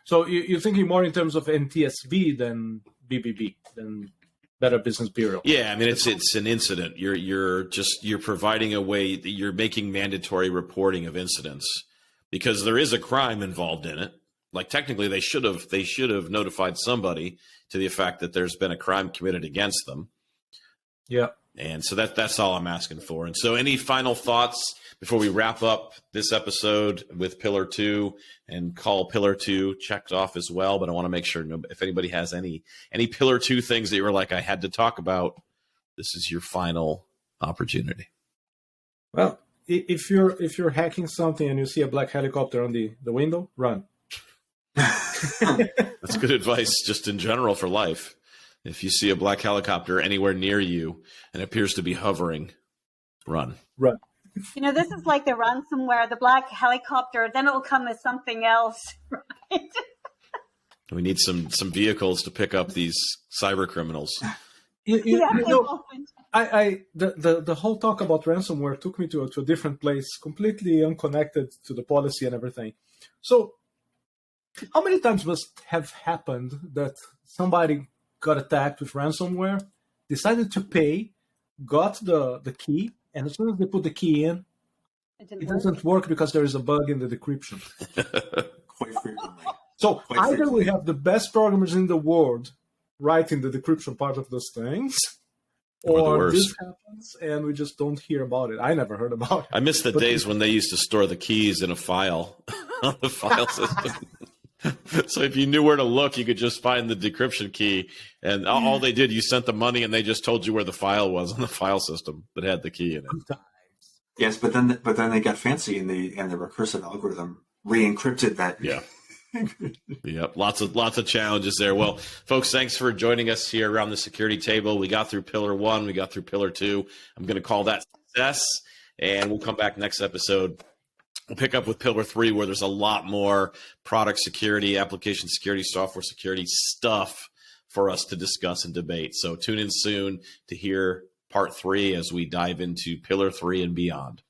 So you're thinking more in terms of NTSB than BBB, than Better Business Bureau. Yeah, I mean it's an incident. You're providing a way. You're making mandatory reporting of incidents because there is a crime involved in it. Like technically, they should have notified somebody to the effect that there's been a crime committed against them. Yeah. And so that's all I'm asking for. And so any final thoughts before we wrap up this episode with Pillar 2 and call Pillar 2 checked off as well? But I want to make sure if anybody has any Pillar 2 things that you were like, I had to talk about, this is your final opportunity. Well, if you're hacking something and you see a black helicopter on the window, run. That's good advice just in general for life. If you see a black helicopter anywhere near you and appears to be hovering, run. Run. This is like the ransomware, the black helicopter, then it'll come as something else, right? We need some vehicles to pick up these cyber criminals. The whole talk about ransomware took me to a different place, completely unconnected to the policy and everything. So how many times must have happened that somebody got attacked with ransomware, decided to pay, got the key, and as soon as they put the key in, it doesn't work because there is a bug in the decryption. Quite frequently. So Quite either frequently. we have the best programmers in the world writing the decryption part of those things, Or the or worst. this happens and we just don't hear about it. I never heard about it. I miss the But days when they used to store the keys in a file on the file system. So if you knew where to look, you could just find the decryption key, and all they did, you sent the money, and they just told you where the file was on the file system that had the key in it. Yes, but then they got fancy and the recursive algorithm re-encrypted that. Yeah. Yep. Lots of challenges there. Well, folks, thanks for joining us here around the security table. We got through pillar 1, we got through pillar 2. I'm going to call that success, and we'll come back next episode. We'll pick up with pillar 3, where there's a lot more product security, application security, software security stuff for us to discuss and debate. So tune in soon to hear part 3 as we dive into pillar 3 and beyond.